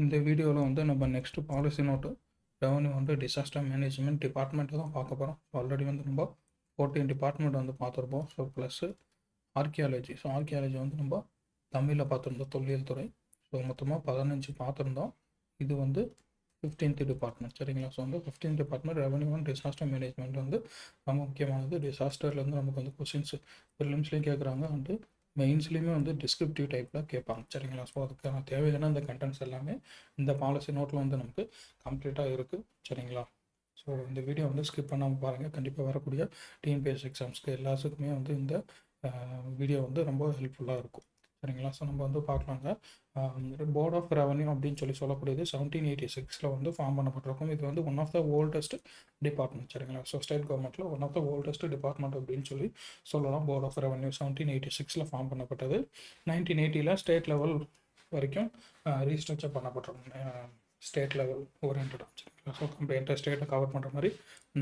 இந்த வீடியோவில் வந்து நம்ம நெக்ஸ்ட் பாலிசி நோட்டு ரெவன்யூ வந்து டிசாஸ்டர் மேனேஜ்மெண்ட் டிபார்ட்மெண்ட்டு தான் பார்க்க போகிறோம். ஆல்ரெடி வந்து நம்ம 14 டிபார்ட்மெண்ட் வந்து பார்த்துருப்போம். So plus archaeology. So archaeology வந்து நம்ம தமிழில் பார்த்துருந்தோம், தொல்லியல் துறை. ஸோ மொத்தமாக 15 பார்த்துருந்தோம். இது வந்து 15th டிபார்ட்மெண்ட், சரிங்களா? ஸோ வந்து 15th department revenue and disaster management வந்து ரொம்ப முக்கியமானது. டிசாஸ்டர்லேருந்து நமக்கு வந்து கொஸ்டின்ஸ் ப்ரிலிம்ஸ்லேயும் கேட்குறாங்க, வந்து மெயின்ஸ்லேயுமே வந்து டிஸ்கிரிப்டிவ் டைப்பில் கேட்பாங்க, சரிங்களா? ஸோ அதுக்கான தேவையான அந்த கண்டென்ட்ஸ் எல்லாமே இந்த பாலிசி நோட்டில் வந்து நமக்கு கம்ப்ளீட்டாக இருக்குது, சரிங்களா? ஸோ இந்த வீடியோ வந்து ஸ்கிப் பண்ணாமல் பாருங்கள். கண்டிப்பாக வரக்கூடிய டிஎன்பிஎஸ்சி எக்ஸாம்ஸ்க்கு எல்லாத்துக்குமே வந்து இந்த வீடியோ வந்து ரொம்ப ஹெல்ப்ஃபுல்லாக இருக்கும், சரிங்களா? ஸோ நம்ம வந்து பார்க்கலாங்க. போர்ட் ஆஃப் ரெவன்யூ அப்படின்னு சொல்லக்கூடியது 1786 வந்து ஃபார்ம் பண்ணப்பட்டிருக்கும். இது வந்து one of the oldest department, சரிங்களா? ஸோ ஸ்டேட் கவர்மெண்ட்டில் one of the oldest department அப்படின்னு சொல்லலாம். போர்ட் ஆஃப் ரெவன்யூ 1786 ஃபார்ம் பண்ணப்பட்டது. 1980 ஸ்டேட் லெவல் வரைக்கும் ரீஸ்ட்ரக்சர் பண்ணப்பட்டிருக்கும். ஸ்டேட் லெவல் ஓரியன்டாக, சரிங்களா? ஸோ கம்பெனிட்ட ஸ்டேட்டை கவர் பண்ணுற மாதிரி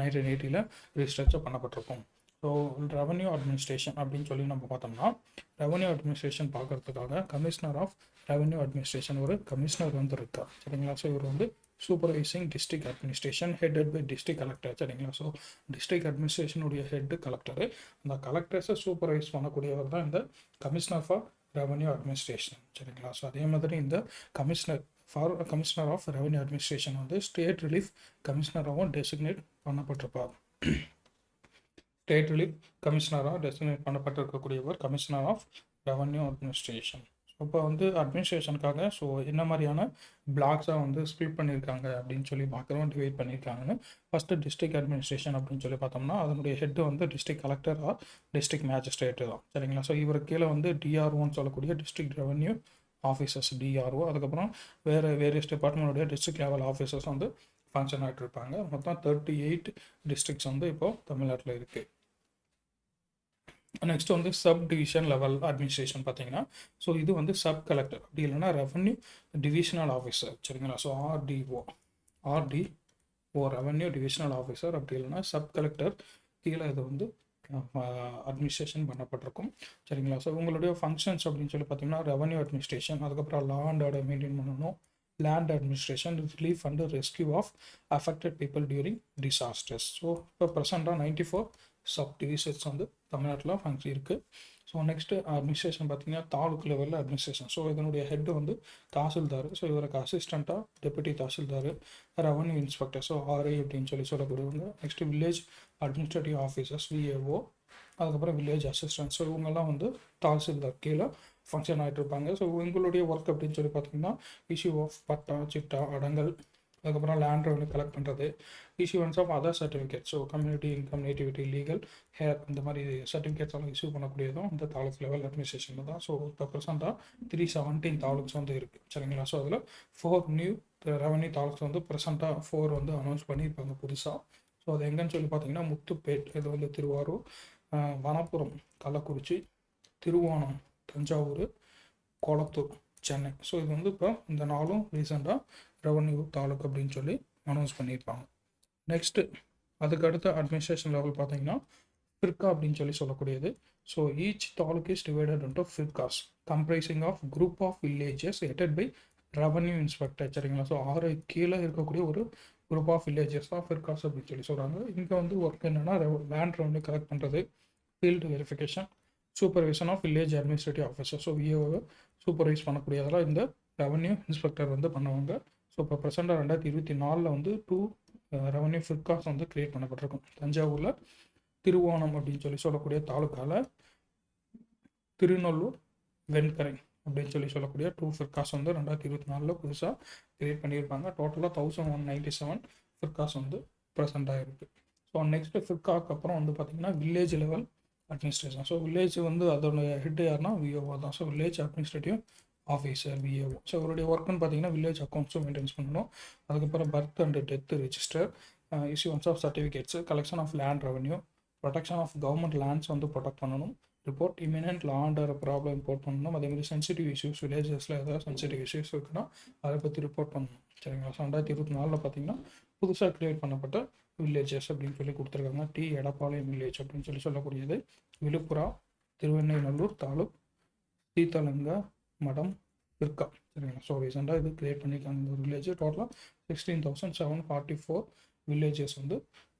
1980 ரீஸ்ட்ரக்சர் பண்ணப்பட்டிருக்கும். ஸோ ரெவன்யூ அட்மினிஸ்ட்ரேஷன் அப்படின்னு நம்ம பார்த்தோம்னா, ரெவன்யூ அட்மினிஸ்ட்ரேஷன் பார்க்குறதுக்காக கமிஷனர் ஆஃப் ரெவன்யூ அட்மினிஸ்ட்ரேஷன் ஒரு கமிஷனர் வந்து இருக்கா, சரிங்களா? ஸோ இவர் வந்து supervising district administration headed by district collector, சரிங்களா? ஸோ டிஸ்ட்ரிக்ட் அட்மினிஸ்ட்ரேஷனுடைய ஹெட்டு கலெக்டர். அந்த கலெக்டர்ஸை சூப்பர்வைஸ் பண்ணக்கூடியவர் தான் இந்த கமிஷனர் ஃபார் ரெவன்யூ அட்மினிஸ்ட்ரேஷன், சரிங்களா? ஸோ அதே மாதிரி இந்த கமிஷனர் ஆஃப் ரெவன்யூ அட்மினிஸ்ட்ரேஷன் வந்து ஸ்டேட் ரிலீஃப் கமிஷனராகவும் டெசிக்னேட் பண்ணப்பட்டிருப்பார். ஸ்டேட் ரிலீஃப் கமிஷனராக டெசிக்னேட் பண்ணப்பட்டிருக்கக்கூடியவர் commissioner of revenue administration. So இப்போ வந்து அட்மினிஸ்ட்ரேஷனுக்காக ஸோ என்ன மாதிரியான பிளாக்ஸாக வந்து ஸ்ப்ளிட் பண்ணியிருக்காங்க அப்படின்னு பார்க்குறோம், டிவைட் பண்ணியிருக்காங்கன்னு. ஃபஸ்ட்டு டிஸ்ட்ரிக்ட் அட்மினிஸ்ட்ரேஷன் அப்படின்னு பார்த்தோம்னா, அதனுடைய ஹெட்டு வந்து டிஸ்ட்ரிக்ட் கலெக்டராக டிஸ்ட்ரிக்ட் மேஜிஸ்ட்ரேட்டு தான், சரிங்களா? ஸோ இவருக்கு கீழே வந்து டிஆர்ஓன்னு சொல்லக்கூடிய டிஸ்ட்ரிக்ட் ரெவன்யூ ஆஃபீஸர்ஸ், டிஆர்ஓ. அதுக்கப்புறம் வேரியஸ் டிபார்ட்மெண்ட்டுடைய டிஸ்ட்ரிக்ட் லெவல் ஆஃபீஸர்ஸ் வந்து ஃபங்க்ஷன் ஆகிட்டு இருப்பாங்க. மொத்தம் 38 டிஸ்ட்ரிக்ட்ஸ் வந்து இப்போது தமிழ்நாட்டில் இருக்குது. நெக்ஸ்ட் வந்து சப் டிவிஷன் லெவல் அட்மினிஸ்ட்ரேஷன் பார்த்தீங்கன்னா, ஸோ இது வந்து சப் கலெக்டர், அப்படி இல்லைன்னா ரெவன்யூ டிவிஷனல் ஆஃபீஸர், சரிங்களா? So RTO revenue divisional officer, அப்படி இல்லைன்னா சப் கலெக்டர் கீழே இது வந்து அட்மினிஸ்ட்ரேஷன் பண்ணப்பட்டிருக்கும், சரிங்களா? ஸோ உங்களுடைய ஃபங்க்ஷன்ஸ் அப்படின்னு பார்த்தீங்கன்னா, ரெவன்யூ அட்மினிஸ்ட்ரேஷன், அதுக்கப்புறம் லா அண்ட் ஆர்டர் மெயின்டைன் பண்ணணும், land administration, relief and rescue of affected people during disasters. So இப்போ ப்ரெசென்ட்டாக 94 சப் டிவிஷன்ஸ் வந்து தமிழ்நாட்டில் ஃபங்க்ஷன் இருக்குது. ஸோ நெக்ஸ்ட்டு அட்மினிஸ்ட்ரேஷன் பார்த்தீங்கன்னா, தாலுக் லெவலில் அட்மினிஸ்ட்ரேஷன். ஸோ இதனுடைய ஹெட்டு வந்து தாசில்தார். ஸோ இவருக்கு அசிஸ்டண்ட்டாக deputy tahsildar, revenue inspector, so RI அப்படின்னு சொல்லக்கூடியவங்க. Next village administrative officers, VAO, அதுக்கப்புறம் வில்லேஜ் அசிஸ்டன்ட். ஸோ இவங்கெல்லாம் வந்து தாசில்தார் கீழே ஃபங்க்ஷன் ஆகிட்டு இருப்பாங்க. ஸோ உங்களுடைய ஒர்க் அப்படின்னு பார்த்தீங்கன்னா, இஷ்யூ ஆஃப் பட்டா, சிட்டா, அடங்கல், அதுக்கப்புறம் லேண்ட் ரெவன்யூ கலெக்ட் பண்ணுறது, issuance of other certificate, so community income, nativity, legal, heir, இந்த மாதிரி சர்டிஃபிகேட்ஸ் எல்லாம் இஷ்யூ பண்ணக்கூடியதும் இந்த தாலுக் லெவல் அட்மினிஸ்ட்ரேஷனில் தான். ஸோ இப்போ ப்ரெசென்ட்டாக 317 தாலுக்ஸ் வந்து இருக்குது, சரிங்களா? ஸோ அதில் 4 நியூ ரெவன்யூ தாலுக்ஸ் வந்து ப்ரெசென்ட்டாக 4 வந்து அனௌன்ஸ் பண்ணியிருப்பாங்க புதுசாக. ஸோ அது எங்கன்னு பார்த்தீங்கன்னா, முத்துப்பேட், இது வந்து திருவாரூர், வனப்புரம், கள்ளக்குறிச்சி, திருவோணம், தஞ்சாவூர், கொளத்தூர், சென்னை. ஸோ இது வந்து இப்போ இந்த நாளும் ரீசெண்டாக ரெவன்யூ தாலுக் அப்படின்னு அனௌன்ஸ் பண்ணியிருப்பாங்க. நெக்ஸ்ட்டு அதுக்கடுத்த அட்மினிஸ்ட்ரேஷன் லெவல் பார்த்தீங்கன்னா, ஃபிர்கா அப்படின்னு சொல்லக்கூடியது. So each taluk is divided into firkas comprising of group of villages headed by revenue inspector, சரிங்களா? ஸோ 6 கீழே இருக்கக்கூடிய ஒரு குரூப் ஆஃப் வில்லேஜஸ் தான் ஃபிர்காஸ் அப்படின்னு சொல்கிறாங்க. இங்கே வந்து ஒர்க் என்னென்னா, லேண்ட் ரெவன்யூ கலெக்ட் பண்ணுறது, field verification, supervision of village administrative officer. So விஏஓவை சூப்பர்வைஸ் பண்ணக்கூடியதெல்லாம் இந்த ரெவன்யூ இன்ஸ்பெக்டர் வந்து பண்ணுவாங்க. ஸோ இப்போ ப்ரெசென்ட்டாக 2024 வந்து 2 ரெவன்யூ ஃபிர்காஸ் வந்து கிரியேட் பண்ணப்பட்டிருக்கும். தஞ்சாவூரில் திருவோணம் அப்படின்னு சொல்லக்கூடிய தாலுக்காவில் திருநெல்லூர், வெண்கரை அப்படின்னு சொல்லக்கூடிய 2 ஃபிர்காஸ் வந்து 2024 புதுசாக கிரியேட் பண்ணியிருப்பாங்க. டோட்டலாக 1197 ஃபிர்காஸ் வந்து ப்ரெசென்ட்டாக இருக்குது. ஸோ நெக்ஸ்ட்டு ஃபிர்காக்கு அப்புறம் வந்து பார்த்திங்கன்னா, village level administration. So village வந்து அதோட ஹெட் யாருன்னா விஏஓ தான். So village administrative officer, VAO. So அவருடைய ஒர்க்குன்னு பார்த்தீங்கன்னா, வில்லேஜ் அக்கௌண்ட்ஸும் மெயின்டைன்ஸ் பண்ணணும். அதுக்கப்புறம் birth and death register, issuance of certificates, collection of land revenue, protection of government lands வந்து ப்ரொடெக்ட் பண்ணணும், report imminent law and problem report பண்ணணும். அதேமாதிரி சென்சிட்டிவ் இஷ்யூஸ், வில்லேஜஸில் ஏதாவது சென்சிட்டிவ் இஷ்யூஸ் இருக்குன்னா அதை பற்றி ரிப்போர்ட் பண்ணணும், சரிங்களா? ஸோ 2024 பார்த்தீங்கன்னா, புதுசாக கிரியேட் பண்ணப்பட்ட வில்லேஜஸ் அப்படின்னு கொடுத்துருக்காங்க. எடப்பாளையம் வில்லேஜ் அப்படின்னு சொல்லக்கூடியது, விழுப்புரா, திருவெண்ணைநல்லூர் தாலுக், சீத்தலங்கா மடம், ஃபிர்கா, சரிங்களா. ஸோ ரீசெண்டாக இது க்ரியேட் பண்ணியிருக்காங்க இந்த வில்லேஜ். டோட்டலாக 16,744 வில்லேஜஸ் வந்து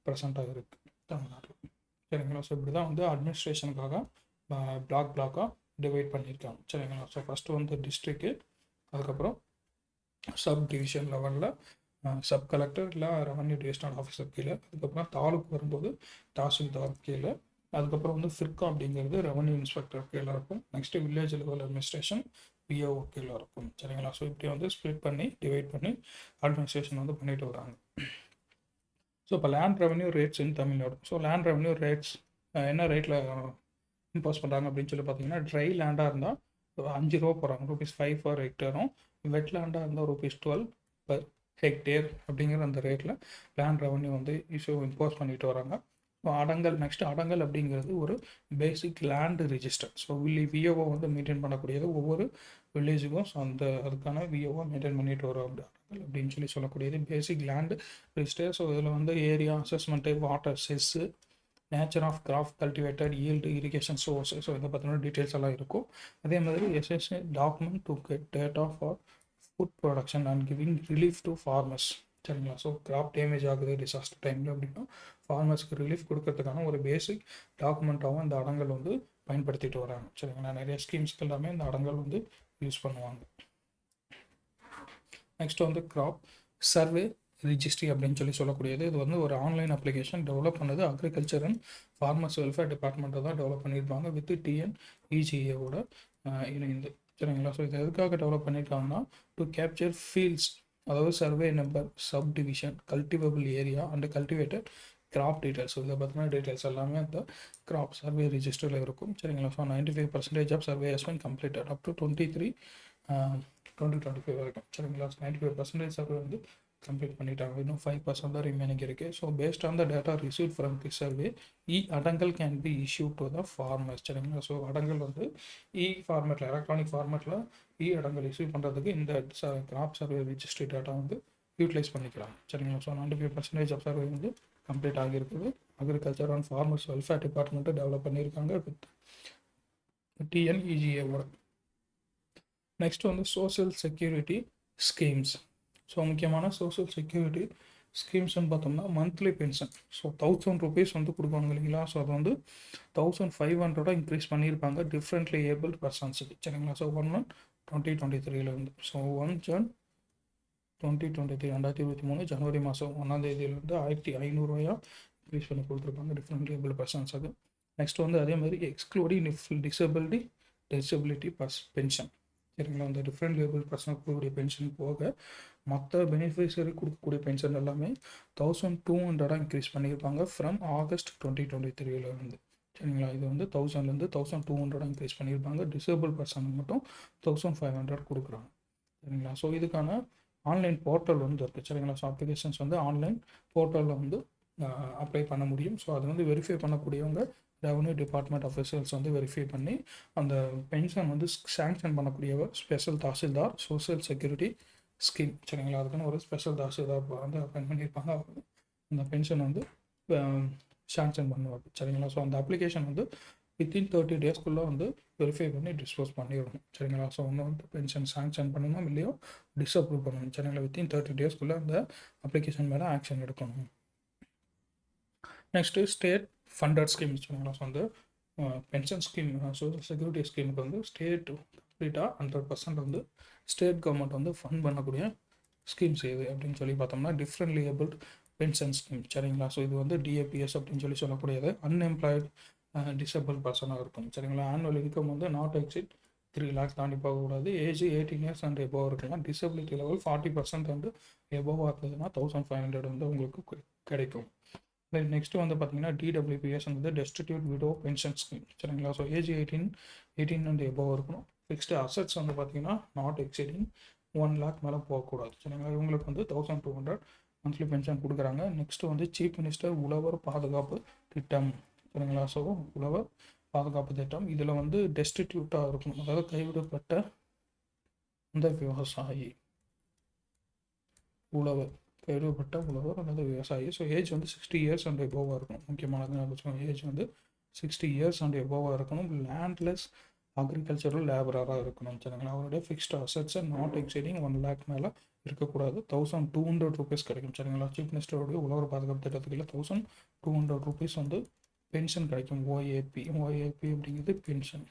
ப்ரெசண்ட்டாக இருக்குது தமிழ்நாட்டில். சரிங்களா. ஸோ இப்படி தான் வந்து அட்மினிஸ்ட்ரேஷனுக்காக பிளாக்காக டிவைட் பண்ணியிருக்காங்க. சரிங்களா. ஸோ ஃபஸ்ட்டு வந்து டிஸ்ட்ரிக்ட்டு, அதுக்கப்புறம் சப் டிவிஷன் லெவலில் சப் கலெக்டர் இல்லை ரெவன்யூ டிவிஷனல் ஆஃபீஸர் கீழே, அதுக்கப்புறம் தாலுக்கு வரும்போது தாசில்தார் கீழே, அதுக்கப்புறம் வந்து ஃபிர்கா அப்படிங்கிறது ரெவன்யூ இன்ஸ்பெக்டர் கீழே இருக்கும். Next village level administration PO கீழே இருக்கும். சரிங்களா. ஸோ இப்படி வந்து ஸ்ப்ளிட் பண்ணி டிவைட் பண்ணி அட்மினிஸ்ட்ரேஷன் வந்து பண்ணிட்டு வராங்க. ஸோ இப்போ லேண்ட் ரெவன்யூ ரேட்ஸ் இன் Tamil Nadu. So land revenue rates என்ன ரேட்டில் இம்போஸ் பண்ணுறாங்க அப்படின்னு சொல்லி பார்த்தீங்கன்னா, ட்ரை லேண்டாக இருந்தால் 5 ரூபா போகிறாங்க, ₹5 ஃபார் ஹெக்டேரும். வெட் லேண்டாக இருந்தால் ₹12 பர் ஹெக்டேர் அப்படிங்கிற அந்த ரேட்டில் லேண்ட் ரெவன்யூ வந்து இம்போஸ் பண்ணிட்டு வராங்க. ஸோ அடங்கல், நெக்ஸ்ட் அடங்கல் அப்படிங்கிறது ஒரு பேசிக் லேண்ட் ரிஜிஸ்டர். ஸோ விஓவை வந்து மெயின்டைன் பண்ணக்கூடியது ஒவ்வொரு வில்லேஜுக்கும். ஸோ அதுக்கான விஓவை மெயின்டைன் பண்ணிட்டு வரும் அடங்கல் அப்படின்னு சொல்லக்கூடியது பேசிக் லேண்ட் ரிஜிஸ்டர். ஸோ இதில் வந்து area assessment, water cess, nature of crop cultivated, yield, irrigation source, so இதை பற்றின டீட்டெயில்ஸ் எல்லாம் இருக்கும். அதே மாதிரி SSA document to get data for food production and giving relief to farmers. சரிங்களா. ஸோ கிராப் டேமேஜ் ஆகுது டிசாஸ்டர் டைமில் அப்படின்னா ஃபார்மர்ஸ்க்கு ரிலீஃப் கொடுக்கறதுக்கான ஒரு பேசிக் டாக்குமெண்ட்டாகவும் இந்த அடங்கல் வந்து பயன்படுத்திட்டு வராங்க. சரிங்களா. நிறைய ஸ்கீம்ஸ்க்கு எல்லாமே இந்த அடங்கல் வந்து யூஸ் பண்ணுவாங்க. நெக்ஸ்ட் வந்து கிராப் சர்வே ரிஜிஸ்ட்ரி அப்படின்னு சொல்லக்கூடியது. இது வந்து ஒரு ஆன்லைன் அப்ளிகேஷன் டெவலப் பண்ணது அக்ரிகல்ச்சர் அண்ட் ஃபார்மர்ஸ் வெல்ஃபேர் டிபார்ட்மெண்ட்டை தான் டெவலப் பண்ணியிருப்பாங்க வித் டிஎன்இஜிஏவோட இணைந்து. சரிங்களா. ஸோ இது எதுக்காக டெவலப் பண்ணியிருக்காங்கன்னா, டு கேப்சர் ஃபீல்ட்ஸ், அதாவது survey number, sub division, cultivable area and cultivated crop details. இதை பற்றின டீட்டெயில்ஸ் எல்லாமே அந்த கிராப் சர்வே ரிஜிஸ்டரில் இருக்கும். சரிங்களா. So 95% of survey has been completed up to 2025 வரைக்கும். சரிங்களா. 95% சர்வே வந்து கம்ப்ளீட் பண்ணிட்டாங்க. இன்னும் 5% தான் ரிமைனிங் இருக்குது. So based on the data receive from the survey, adangal can be issue to the farmers. சரிங்களா. ஸோ அடங்கல் வந்து ஃபார்மேட்டில், எலக்ட்ரானிக் ஃபார்மேட்டில் அடங்கல் இஷ்யூ பண்ணுறதுக்கு இந்த கிராப் சர்வே ரிஜிஸ்ட்ரி டேட்டா வந்து யூட்டிலைஸ் பண்ணிக்கலாம். சரிங்களா. ஸோ 95% ஆஃப் சர்வே வந்து கம்ப்ளீட் ஆகியிருக்குது. Agriculture and farmers welfare department develop பண்ணியிருக்காங்க வித் டிஎன்இஜிஏவோட. நெக்ஸ்ட் வந்து சோஷியல் செக்யூரிட்டி ஸ்கீம்ஸ். ஸோ முக்கியமான சோஷியல் செக்யூரிட்டி ஸ்கீம்ஸ்ன்னு பார்த்தோம்னா மந்த்லி பென்ஷன். ஸோ ₹1,000 வந்து கொடுப்பாங்க இல்லைங்களா. ஸோ அது வந்து 1,500 இன்க்ரீஸ் பண்ணியிருப்பாங்க டிஃப்ரெண்ட்லி ஏபிள்ட் பர்சன்ஸுக்கு. சரிங்களா. ஸோ 1/1/2023 ஸோ 1 Jan 2023 2023 ஜனவரி மாதம் 1ஆம் தேதியிலேருந்து ₹1,500 இன்க்ரீஸ் பண்ணி கொடுத்துருப்பாங்க டிஃப்ரெண்ட்லி ஏபிள்ட் பர்சன்ஸுக்கு. நெக்ஸ்ட் வந்து அதே மாதிரி எக்ஸ்க்ளூடிங் டிசபிலிட்டி பென்ஷன். சரிங்களா. அந்த டிஃப்ரெண்ட் லேபிள் பர்சனுக்கு கொடுக்கக்கூடிய பென்ஷன் போக மற்ற பெனிஃபிஷரி கொடுக்கக்கூடிய பென்ஷன் எல்லாமே 1,200 இன்க்ரீஸ் பண்ணியிருப்பாங்க ஃப்ரம் ஆகஸ்ட் 2023 சரிங்களா. இது வந்து 1,000லேருந்து 1,200 இன்க்ரீஸ் பண்ணியிருப்பாங்க. டிசேபிள் பர்சனுக்கு மட்டும் 1,500 கொடுக்குறாங்க. சரிங்களா. ஸோ இதுக்கான ஆன்லைன் போர்ட்டல் வந்து இருக்குது. சரிங்களா. ஸோ அப்ளிகேஷன்ஸ் வந்து ஆன்லைன் போர்ட்டலில் வந்து அப்ளை பண்ண முடியும். ஸோ அது வந்து வெரிஃபை பண்ணக்கூடியவங்க ரெவன்யூ டிபார்ட்மெண்ட் அஃபிஷியல்ஸ் வந்து வெரிஃபை பண்ணி அந்த பென்ஷன் வந்து சேங்ஷன் பண்ணக்கூடியவர் special tahsildar social security scheme. சரிங்களா. அதுக்குன்னு ஒரு ஸ்பெஷல் தாசில்தார் வந்து அப்பாயின்ட் பண்ணியிருப்பாங்க. அவங்க அந்த பென்ஷன் வந்து சேங்ஷன் பண்ணுவாங்க. சரிங்களா. ஸோ அந்த அப்ளிகேஷன் வந்து வித்தின் 30 டேஸ்க்குள்ளே வந்து வெரிஃபை பண்ணி டிஸ்போஸ் பண்ணிடணும். சரிங்களா. ஸோ வந்து பென்ஷன் சேங்ஷன் பண்ணணும் இல்லையோ டிஸ்அப்ரூவ் பண்ணணும். சரிங்களா. வித்தின் 30 டேஸ்க்குள்ளே அந்த அப்ளிகேஷன் மேலே ஆக்ஷன் எடுக்கணும். Next state funded scheme. சரிங்களா. ஸோ வந்து பென்ஷன் ஸ்கீம், சோஷியல் செக்யூரிட்டி ஸ்கீமுக்கு வந்து ஸ்டேட் கம்ப்ளீட்டாக 100% வந்து ஸ்டேட் கவர்மெண்ட் வந்து ஃபண்ட் பண்ணக்கூடிய ஸ்கீம்ஸ் எது அப்படின்னு சொல்லி பார்த்தோம்னா டிஃப்ரெண்ட்லி ஏபிள்ட் பென்ஷன் ஸ்கீம். சரிங்களா. ஸோ இது வந்து டிஏபிஎஸ் அப்படின்னு சொல்லக்கூடியது அன்எம்ப்ளாய்டு டிசபிள் பர்சனாக இருக்கும். சரிங்களா. ஆனுவல் இன்கம் வந்து நாட் எக்ஸிட் 3 lakh தாண்டி போகக்கூடாது. ஏஜ் 18 years அண்ட் எபோவ் இருக்கலாம். டிசபிலிட்டி லெவல் 40% வந்து எபோவாக இருந்ததுன்னா 1,500 வந்து உங்களுக்கு கிடைக்கும். நெக்ஸ்ட் வந்து பார்த்தீங்கன்னா டிடபிள்யூபிஎஸ் வந்து டெஸ்டிடியூட் விடோ பென்ஷன் ஸ்கீம். சரிங்களா. ஸோ ஏஜ் 18 அண்ட் எபோவ் இருக்கணும். ஃபிக்ஸ்டு அசட்ஸ் வந்து பார்த்தீங்கன்னா நாட் எக்ஸிடிங் 1 lakh மேலே போகக்கூடாது. சரிங்களா. இவங்களுக்கு வந்து 1,200 மந்த்லி பென்ஷன் கொடுக்குறாங்க. நெக்ஸ்ட்டு வந்து சீஃப் மினிஸ்டர் உழவர் பாதுகாப்பு திட்டம். சரிங்களா. ஸோ உழவர் பாதுகாப்பு திட்டம் இதில் வந்து டெஸ்டிடியூட்டாக இருக்கணும், அதாவது கைவிடப்பட்ட அந்த விவசாயி உழவர், கைவிடப்பட்ட உழவர் அல்லது விவசாயி. ஸோ ஏஜ் வந்து 60 years அண்ட் எபோவாக இருக்கணும். முக்கியமானது ஏஜ் வந்து 60 years அண்ட் எபோவாக இருக்கணும். லேண்ட்லெஸ் அக்ரிகல்ச்சரல் லேபராக இருக்கணும் சரிங்களா. அவருடைய ஃபிக்ஸ்ட் அசட்ஸை நாட் எக்ஸீடிங் 1 lakh மேலே இருக்கக்கூடாது. 1200 rupees கிடைக்கும் சரிங்களா. சீஃப் மினிஸ்டருடைய உழவர் பாதுகாப்பு திட்டத்துக்குள்ள 1200 rupees வந்து பென்ஷன் கிடைக்கும். ஓஏபி அப்படிங்கிறது பென்ஷன்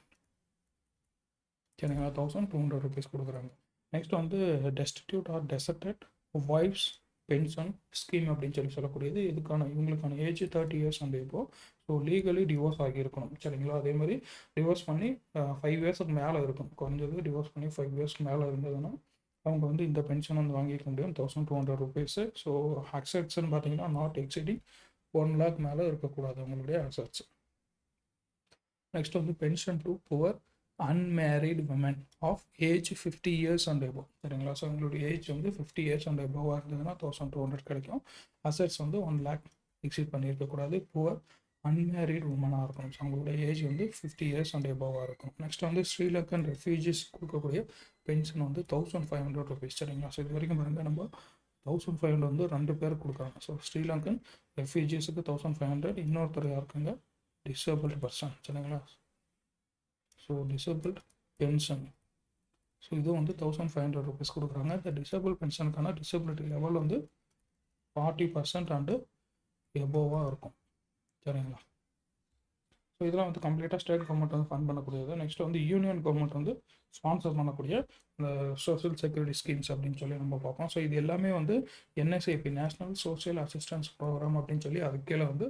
சரிங்களா. 1200 rupees கொடுக்குறாங்க. நெக்ஸ்ட் வந்து destitute or deserted wives pension scheme அப்படின்னு சொல்லக்கூடியது. இவங்களுக்கான ஏஜ் 30 years அண்ட் இப்போ ஸோ லீகலி டிவோர்ஸ் ஆகியிருக்கணும் சரிங்களா. அதே மாதிரி டிவோர்ஸ் பண்ணி 5 yearsக்கு மேலே இருக்கும். குறைஞ்சது டிவோர்ஸ் பண்ணி 5 yearsக்கு மேலே இருந்ததுன்னா அவங்க வந்து இந்த பென்ஷன் வந்து வாங்கிக்க முடியும் 1200 rupees. ஸோ அசட்ஸ்ன்னு பார்த்தீங்கன்னா நாட் எக்ஸிடிங் 1 lakh மேலே இருக்கக்கூடாது அவங்களுடைய அசட்ஸ். நெக்ஸ்ட் வந்து pension to poor unmarried women of age 50 years and above சரிங்களா. ஸோ உங்களுடைய ஏஜ் வந்து 50 years அண்ட் எபோவாக இருந்ததுன்னா 1200 கிடைக்கும். அசட்ஸ் வந்து 1 lakh எக்ஸீட் பண்ணியிருக்கக்கூடாது. புவர் அன்மேரிட் உமனாக இருக்கணும். ஸோ அவங்களுடைய ஏஜ் வந்து 50 years அண்ட் எபோவாக இருக்கும். நெக்ஸ்ட் வந்து ஸ்ரீலங்கன் ரெஃப்யூஜிஸ் கொடுக்கக்கூடிய பென்ஷன் வந்து 1500 rupees சரிங்களா. ஸோ இது வரைக்கும் பாருங்கள் நம்ம 1500 வந்து 2 பேர் கொடுக்குறாங்க. ஸோ ஸ்ரீலங்கன் ரெஃப்யூஜிஸுக்கு 1500, இன்னொருத்தர் யாருக்குங்க டிசேபிள்டு பர்சன் சரிங்களா. ஸோ டிசேபிள்ட் பென்ஷன் ஸோ இது வந்து 1500 rupees கொடுக்குறாங்க. இந்த டிசேபிள் பென்ஷனுக்கான டிசபிலிட்டி லெவல் வந்து 40% அண்டு எபோவாக இருக்கும் சரிங்களா. ஸோ இதெல்லாம் வந்து கம்ப்ளீட்டாக ஸ்டேட் கவர்மெண்ட் வந்து ஃபண்ட் பண்ணக்கூடியது. நெக்ஸ்ட் வந்து யூனியன் கவர்மெண்ட் வந்து ஸ்பான்சர் பண்ணக்கூடிய இந்த சோஷியல் செக்யூரிட்டி ஸ்கீம்ஸ் அப்படின்னு சொல்லி நம்ம பார்ப்போம். ஸோ இது எல்லாமே வந்து NSAP national social assistance programme அப்படின்னு சொல்லி அது கீழே வந்து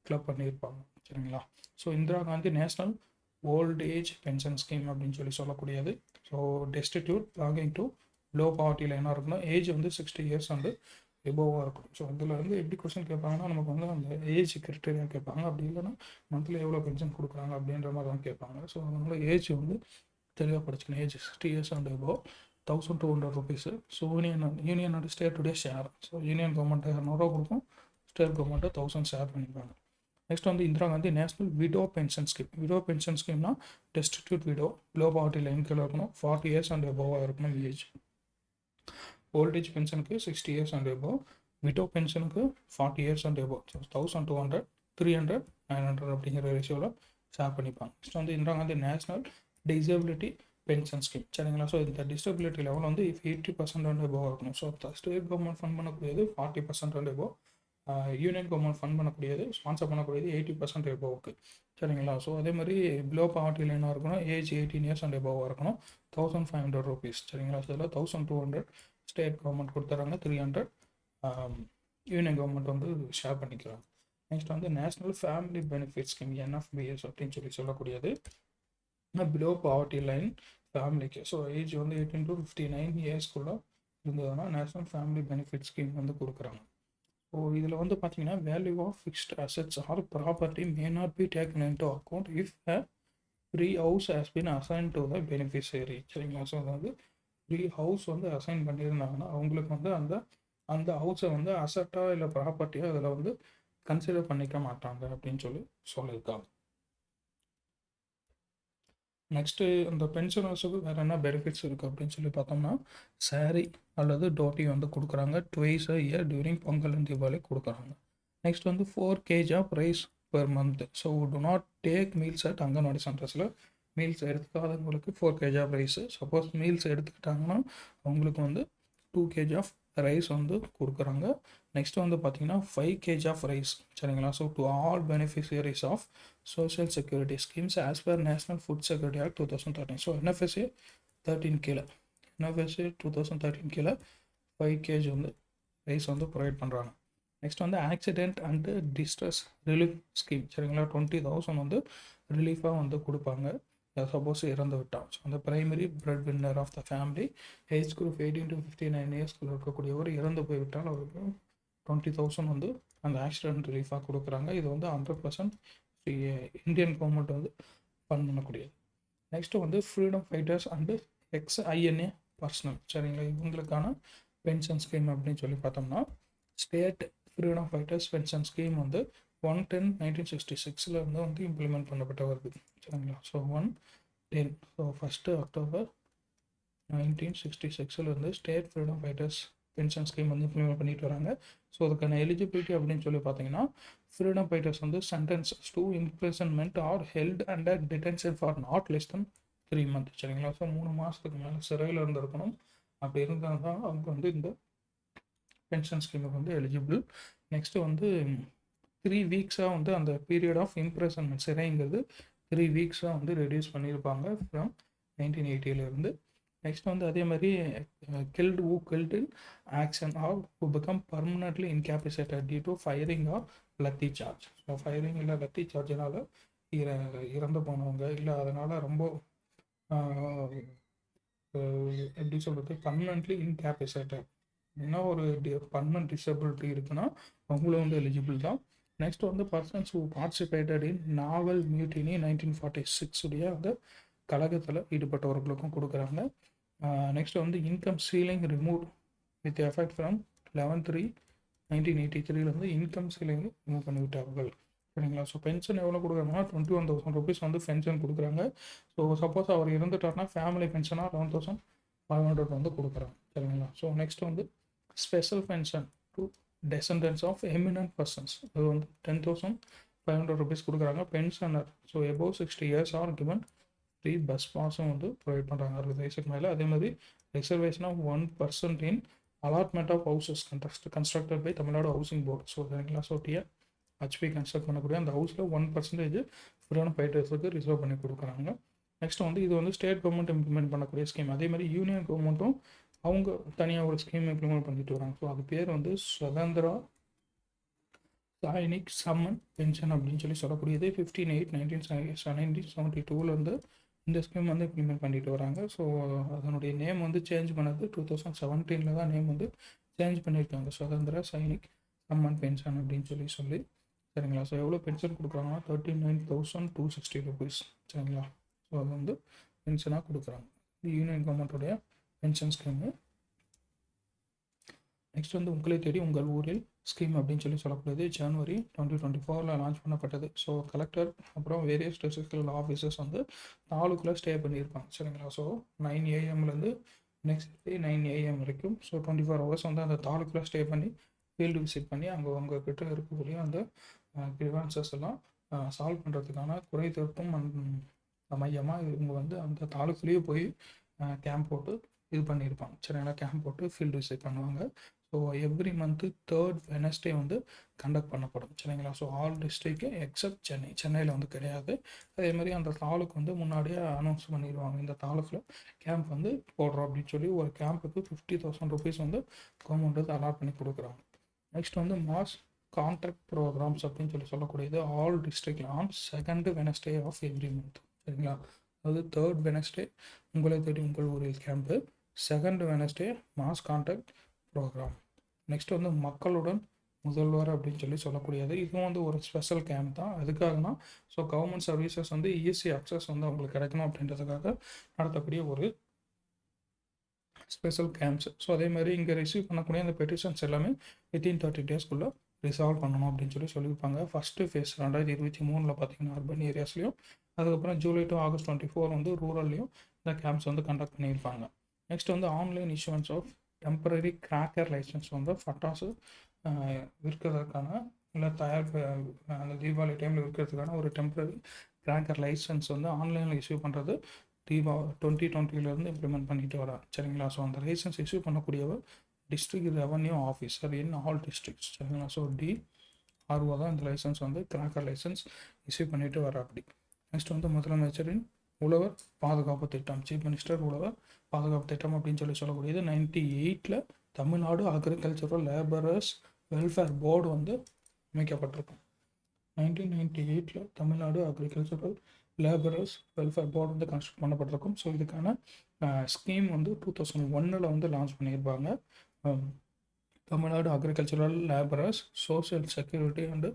கிளப் பண்ணியிருப்பாங்க சரிங்களா. So Indira Gandhi national old age pension scheme அப்படின்னு சொல்லக்கூடியது. So destitute belonging to low poverty லைனாக இருக்கணும். ஏஜ் வந்து 60 years வந்து எபோவாக இருக்கும். ஸோ இதில் வந்து எப்படி கொஸ்டின் கேட்பாங்கன்னா நமக்கு வந்து அந்த ஏஜ் கிரிட்டேரியா கேட்பாங்க. அப்படி இல்லைன்னா மந்த்லி எவ்வளோ பென்ஷன் கொடுக்குறாங்க அப்படின்ற மாதிரி தான் கேட்பாங்க. ஸோ அதனால ஏஜ் வந்து தெளிவாக படிச்சுக்கணும். Age 60 years and above 1200 rupees. So union and ஸ்டேட்டுடைய ஷேர். ஸோ யூனியன் கவர்மெண்ட் 200 கொடுக்கும், ஸ்டேட் கவர்மெண்ட்டு 1000 ஷேர் பண்ணிப்பாங்க. நெக்ஸ்ட் வந்து Indira Gandhi national widow pension scheme. Widow pension ஸ்கீம்னா destitute widow low poverty line கீழே இருக்கணும், 40 years அண்ட் எபோவாக இருக்கணும் ஏஜ். ஓல்டேஜ் பென்ஷனுக்கு 60 years அண்ட் எபோவ், விடோ பென்ஷனுக்கு 40 years அண்ட் எபோவ். ஸோ 1200, 300, 900 அப்படிங்கிற ரேஷியோவில் ஷேர் பண்ணிப்பாங்க. நெக்ஸ்ட் வந்து Indira Gandhi national disability pension scheme சரிங்களா. ஸோ இந்த டிசபிலிட்டி லெவல் வந்து 80% அண்ட் எபோவாக இருக்கணும். ஸோ ஸ்டேட் கவர்மெண்ட் ஃபண்ட் பண்ணக்கூடியது 40% and above, union government fund பண்ணக்கூடியது ஸ்பான்சர் பண்ணக்கூடியது 80% எபோவுக்கு சரிங்களா. ஸோ அதே மாதிரி பிலோ பாவர்ட்டி லைனாக இருக்கணும், ஏஜ் 18 years அண்ட் எபோவாக இருக்கணும், 1500 rupees சரிங்களா. ஸோ இதில் 1200 ஸ்டேட் கவர்மெண்ட் கொடுத்துறாங்க, 300 யூனியன் கவர்மெண்ட் வந்து ஷேர் பண்ணிக்கிறாங்க. நெக்ஸ்ட் வந்து national family benefit scheme NFBS அப்படின்னு சொல்லக்கூடியது பிலோ பாவர்ட்டி லைன் ஃபேமிலிக்கு. ஸோ ஏஜ் வந்து 18 to 59 yearsக்குள்ளே இருந்ததுன்னா நேஷ்னல் ஃபேமிலி பெனிஃபிட் ஸ்கீம் வந்து கொடுக்குறாங்க. ஸோ இதில் வந்து பார்த்தீங்கன்னா value of fixed assets or property may not be taken into account if a free house has been assigned to the beneficiary சரிங்களா. So அதாவது free house வந்து assign பண்ணியிருந்தாங்கன்னா அவங்களுக்கு வந்து அந்த ஹவுஸை வந்து அசட்டாக இல்லை ப்ராப்பர்ட்டியாக அதில் வந்து கன்சிடர் பண்ணிக்க மாட்டாங்க அப்படின்னு சொல்லியிருக்காங்க. நெக்ஸ்ட்டு இந்த பென்ஷனர்ஸுக்கு வேறு என்ன பெனிஃபிட்ஸ் இருக்குது அப்படின்னு சொல்லி பார்த்தோம்னா சாரி அல்லது டோட்டி வந்து கொடுக்குறாங்க, twice a year during Pongal and Deepavali கொடுக்குறாங்க. நெக்ஸ்ட் வந்து 4 kg of rice per month. So do not take meals at anganwadi சென்டர்ஸில் மீல்ஸ் எடுத்துக்காதவங்களுக்கு 4 kg of rice, suppose meals எடுத்துக்கிட்டாங்கன்னா அவங்களுக்கு வந்து 2 kg ஆஃப் ரைஸ் வந்து கொடுக்குறாங்க. நெக்ஸ்ட் வந்து பார்த்தீங்கன்னா 5 kg ஆஃப் ரைஸ் சரிங்களா. So to all beneficiaries of social security schemes as per national food security act 2013. So NFSA 13 கீழே 2013 கீழே 5 kg வந்து ரைஸ் வந்து ப்ரொவைட் பண்ணுறாங்க. நெக்ஸ்ட் வந்து accident and distress relief scheme சரிங்களா. 20,000 வந்து ரிலீஃபாக வந்து கொடுப்பாங்க சப்போஸ் இறந்து விட்டால். ஸோ அந்த primary breadwinner of the family age group 18 to 59 yearsக்குள்ள இருக்கக்கூடியவர் இறந்து போய்விட்டால் அவருக்கு 20,000 வந்து அந்த ஆக்சிடென்ட் ரிலீஃபாக கொடுக்குறாங்க. இது வந்து 100% இந்தியன் கவர்மெண்ட் வந்து ஃபண்ட் பண்ணக்கூடியது. நெக்ஸ்ட்டு வந்து freedom fighters and ex-INA personal சரிங்களா. இவங்களுக்கான பென்ஷன் ஸ்கீம் அப்படின்னு சொல்லி பார்த்தோம்னா state freedom fighters pension scheme வந்து 1/10/1966 வந்து இம்ப்ளிமெண்ட் பண்ணப்பட்ட வருது சரிங்களா. So 1/10 so 1 October 1966 state freedom fighters pension scheme வந்து இம்ப்ளிமெண்ட் பண்ணிட்டு வராங்க. ஸோ அதுக்கான எலிஜிபிலிட்டி அப்படின்னு சொல்லி பார்த்தீங்கன்னா ஃப்ரீடம் ஃபைட்டர்ஸ் வந்து sentence to imprisonment R held under detention for not less than 3 month சரிங்களா. ஸோ 3 மாதத்துக்கு மேலே சிறையில் இருந்திருக்கணும். அப்படி இருந்தால் தான் அவங்க வந்து இந்த பென்ஷன் ஸ்கீமுக்கு வந்து எலிஜிபிள். நெக்ஸ்ட்டு வந்து 3 வீக்ஸாக வந்து அந்த பீரியட் ஆஃப் இம்ப்ரெசன்மெண்ட் சிறைங்கிறது 3 வீக்ஸாக வந்து ரெடியூஸ் பண்ணியிருப்பாங்க ஃப்ரம் 1980 நெக்ஸ்ட் வந்து அதே மாதிரி killed in action or who become permanently incapacitated due to firing or lathi charge. So firing இல்லை லத்தி சார்ஜினால் இறந்து போனவங்க, இல்லை அதனால் ரொம்ப எப்படி சொல்கிறது பர்மனெண்ட்லி இன்கேபிசிட்டட் என்ன ஒரு பர்மனெண்ட் டிசபிலிட்டி இருக்குன்னா அவங்களும் வந்து எலிஜிபிள் தான். நெக்ஸ்ட் வந்து persons who participated in naval mutiny 1946 உடைய அந்த கழகத்தில் ஈடுபட்டவர்களுக்கும் கொடுக்குறாங்க. நெக்ஸ்ட் வந்து income ceiling remove with effect from 11/3/1983 income ceiling remove பண்ணிவிட்டார்கள் சரிங்களா. ஸோ பென்ஷன் எவ்வளோ கொடுக்குறாங்கன்னா 21,000 rupees வந்து பென்ஷன் கொடுக்குறாங்க. ஸோ சப்போஸ் அவர் இருந்துட்டார்னா ஃபேமிலி பென்ஷனாக 11,500 வந்து கொடுக்குறாங்க சரிங்களா. ஸோ நெக்ஸ்ட் வந்து special pension to descendants of eminent persons அது வந்து 10,500 rupees கொடுக்குறாங்க pensioner. So above 60 years are given free bus பாஸும் வந்து ப்ரொவைட் பண்ணுறாங்க 60 வயசுக்கு மேலே. அதே மாதிரி reservation of 1% in allotment of houses constructed by Tamil Nadu housing board. So சரிங்களா. ஸோ ஹெச்பி கன்ஸ்ட்ரக்ட் பண்ணக்கூடிய அந்த ஹவுஸில் 1% ஃப்ரீயான ஃபைட்டர்ஸுக்கு ரிசர்வ் பண்ணி கொடுக்குறாங்க. நெக்ஸ்ட் வந்து இது வந்து ஸ்டேட் கவர்மெண்ட் இம்ப்ளிமெண்ட் பண்ணக்கூடிய ஸ்கீம். அதே மாதிரி யூனியன் கவர்மெண்ட்டும் அவங்க தனியாக ஒரு ஸ்கீம் இம்ப்ளிமெண்ட் பண்ணிட்டு வராங்க. ஸோ அது பேர் வந்து சுதந்திரா சைனிக் சம்மன் பென்ஷன் அப்படின்னு சொல்லக்கூடியது 15/8/1972 இந்த ஸ்கீம் வந்து இம்ப்ளிமெண்ட் பண்ணிட்டு வராங்க. ஸோ அதனுடைய நேம் வந்து சேஞ்ச் பண்ணது 2017 தான் நேம் வந்து சேஞ்ச் பண்ணியிருக்காங்க சுதந்திர சைனிக் சம்மன் பென்ஷன் அப்படின்னு சொல்லி சரிங்களா. ஸோ எவ்வளோ பென்ஷன் கொடுக்குறாங்கன்னா 39,260 rupees சரிங்களா. ஸோ அது வந்து பென்ஷனாக கொடுக்குறாங்க யூனியன் கவர்மெண்ட்டுடைய பென்ஷன் ஸ்கீமு. நெக்ஸ்ட் வந்து உங்களை தேடி உங்கள் ஊரில் ஸ்கீம் அப்படின்னு சொல்லக்கூடியது ஜனவரி 2024 லான்ச் பண்ணப்பட்டது. ஸோ கலெக்டர் அப்புறம் வேரியஸ் டிஸ்ட்ரிக்ட் ஆஃபீஸர்ஸ் வந்து தாலுக்குள்ளே ஸ்டே பண்ணியிருப்பாங்க சரிங்களா. So 9 AM next day 9 AM வரைக்கும். ஸோ 24 hours வந்து அந்த தாலுக்குள்ளே ஸ்டே பண்ணி ஃபீல்டு விசிட் பண்ணி அங்கே உங்ககிட்ட இருக்கக்கூடிய அந்த கிரிவான்சஸ் எல்லாம் சால்வ் பண்ணுறதுக்கான குறை தீர்க்கும் மையமாக இவங்க வந்து அந்த தாலுக்குள்ளேயே போய் கேம்ப் போட்டு இது பண்ணியிருப்பாங்க சரிங்களா. கேம்ப் போட்டு ஃபீல்டு விசிட் பண்ணுவாங்க. So every month 3rd Wednesday வந்து கண்டக்ட் பண்ணப்படும் சரிங்களா. ஸோ ஆல் டிஸ்ட்ரிக்ட் எக்ஸப்ட் சென்னையில் வந்து கிடையாது. அதே மாதிரி அந்த தாலுக்கு வந்து முன்னாடியே அனௌன்ஸ் பண்ணிடுவாங்க இந்த தாலுக்கில் கேம்ப் வந்து போடுறோம் அப்படின்னு சொல்லி ஒரு கேம்புக்கு 50,000 rupees வந்து கவர்மெண்ட் வந்து அலாட் பண்ணி கொடுக்குறாங்க. நெக்ஸ்ட் வந்து மாஸ் கான்ட்ராக்ட் ப்ரோக்ராம்ஸ் அப்படின்னு சொல்லக்கூடியது all district on 2nd Wednesday of every month சரிங்களா. அதாவது 3rd Wednesday உங்களை தேடி உங்கள் ஊரில் camp, 2nd Wednesday mass contract programme. Next வந்து மக்களுடன் முதல்வர் அப்படின்னு சொல்லக்கூடியது இதுவும் வந்து ஒரு ஸ்பெஷல் கேம்ப் தான். அதுக்காகனா ஸோ கவர்மெண்ட் சர்வீசஸ் வந்து ஈஸி அக்சஸ் வந்து அவங்களுக்கு கிடைக்கணும் அப்படின்றதுக்காக நடத்தக்கூடிய ஒரு ஸ்பெஷல் கேம்ப்ஸ். ஸோ அதே மாதிரி இங்கே ரிசீவ் பண்ணக்கூடிய அந்த பெட்டிஷன்ஸ் எல்லாமே வித்தின் 30 daysக்குள்ளே ரிசால்வ் பண்ணணும் அப்படின்னு சொல்லியிருப்பாங்க. ஃபஸ்ட்டு ஃபேஸ் 2023 பார்த்தீங்கன்னா அர்பன் ஏரியாஸ்லையும், அதுக்கப்புறம் ஜூலை டு ஆகஸ்ட் 24 வந்து ரூரல்லையும் இந்த கேம்ப்ஸ் வந்து கண்டக்ட் பண்ணியிருப்பாங்க. நெக்ஸ்ட் வந்து online issuance of temporary cracker licence வந்து பட்டாசு விற்கிறதுக்கான இல்லை அந்த தீபாவளி டைமில் விற்கிறதுக்கான ஒரு டெம்பரரி கிராக்கர் லைசன்ஸ் வந்து ஆன்லைனில் இஷ்யூ பண்ணுறது 2020 இம்ப்ளிமெண்ட் பண்ணிட்டு வராங்க சரிங்களா. ஸோ அந்த லைசன்ஸ் இஷ்யூ பண்ணக்கூடியவர் district revenue officer in all districts சரிங்களா. ஸோ DRO தான் இந்த லைசன்ஸ் வந்து கிராக்கர் லைசன்ஸ் இஷ்யூ பண்ணிட்டு வர அப்படி. நெக்ஸ்ட் வந்து முதலமைச்சரின் உழவர் பாதுகாப்பு திட்டம், சீஃப் மினிஸ்டர் உழவர் பாதுகாப்பு திட்டம் அப்படின்னு சொல்லக்கூடியது 98 Tamil Nadu agricultural labourers welfare board வந்து அமைக்கப்பட்டிருக்கும். 1998 Tamil Nadu agricultural labourers welfare board வந்து கன்ஸ்ட்ரக்ட் பண்ணப்பட்டிருக்கும். ஸோ இதுக்கான ஸ்கீம் வந்து 2001 வந்து லான்ச் பண்ணியிருப்பாங்க. Tamil Nadu agricultural labourers social security and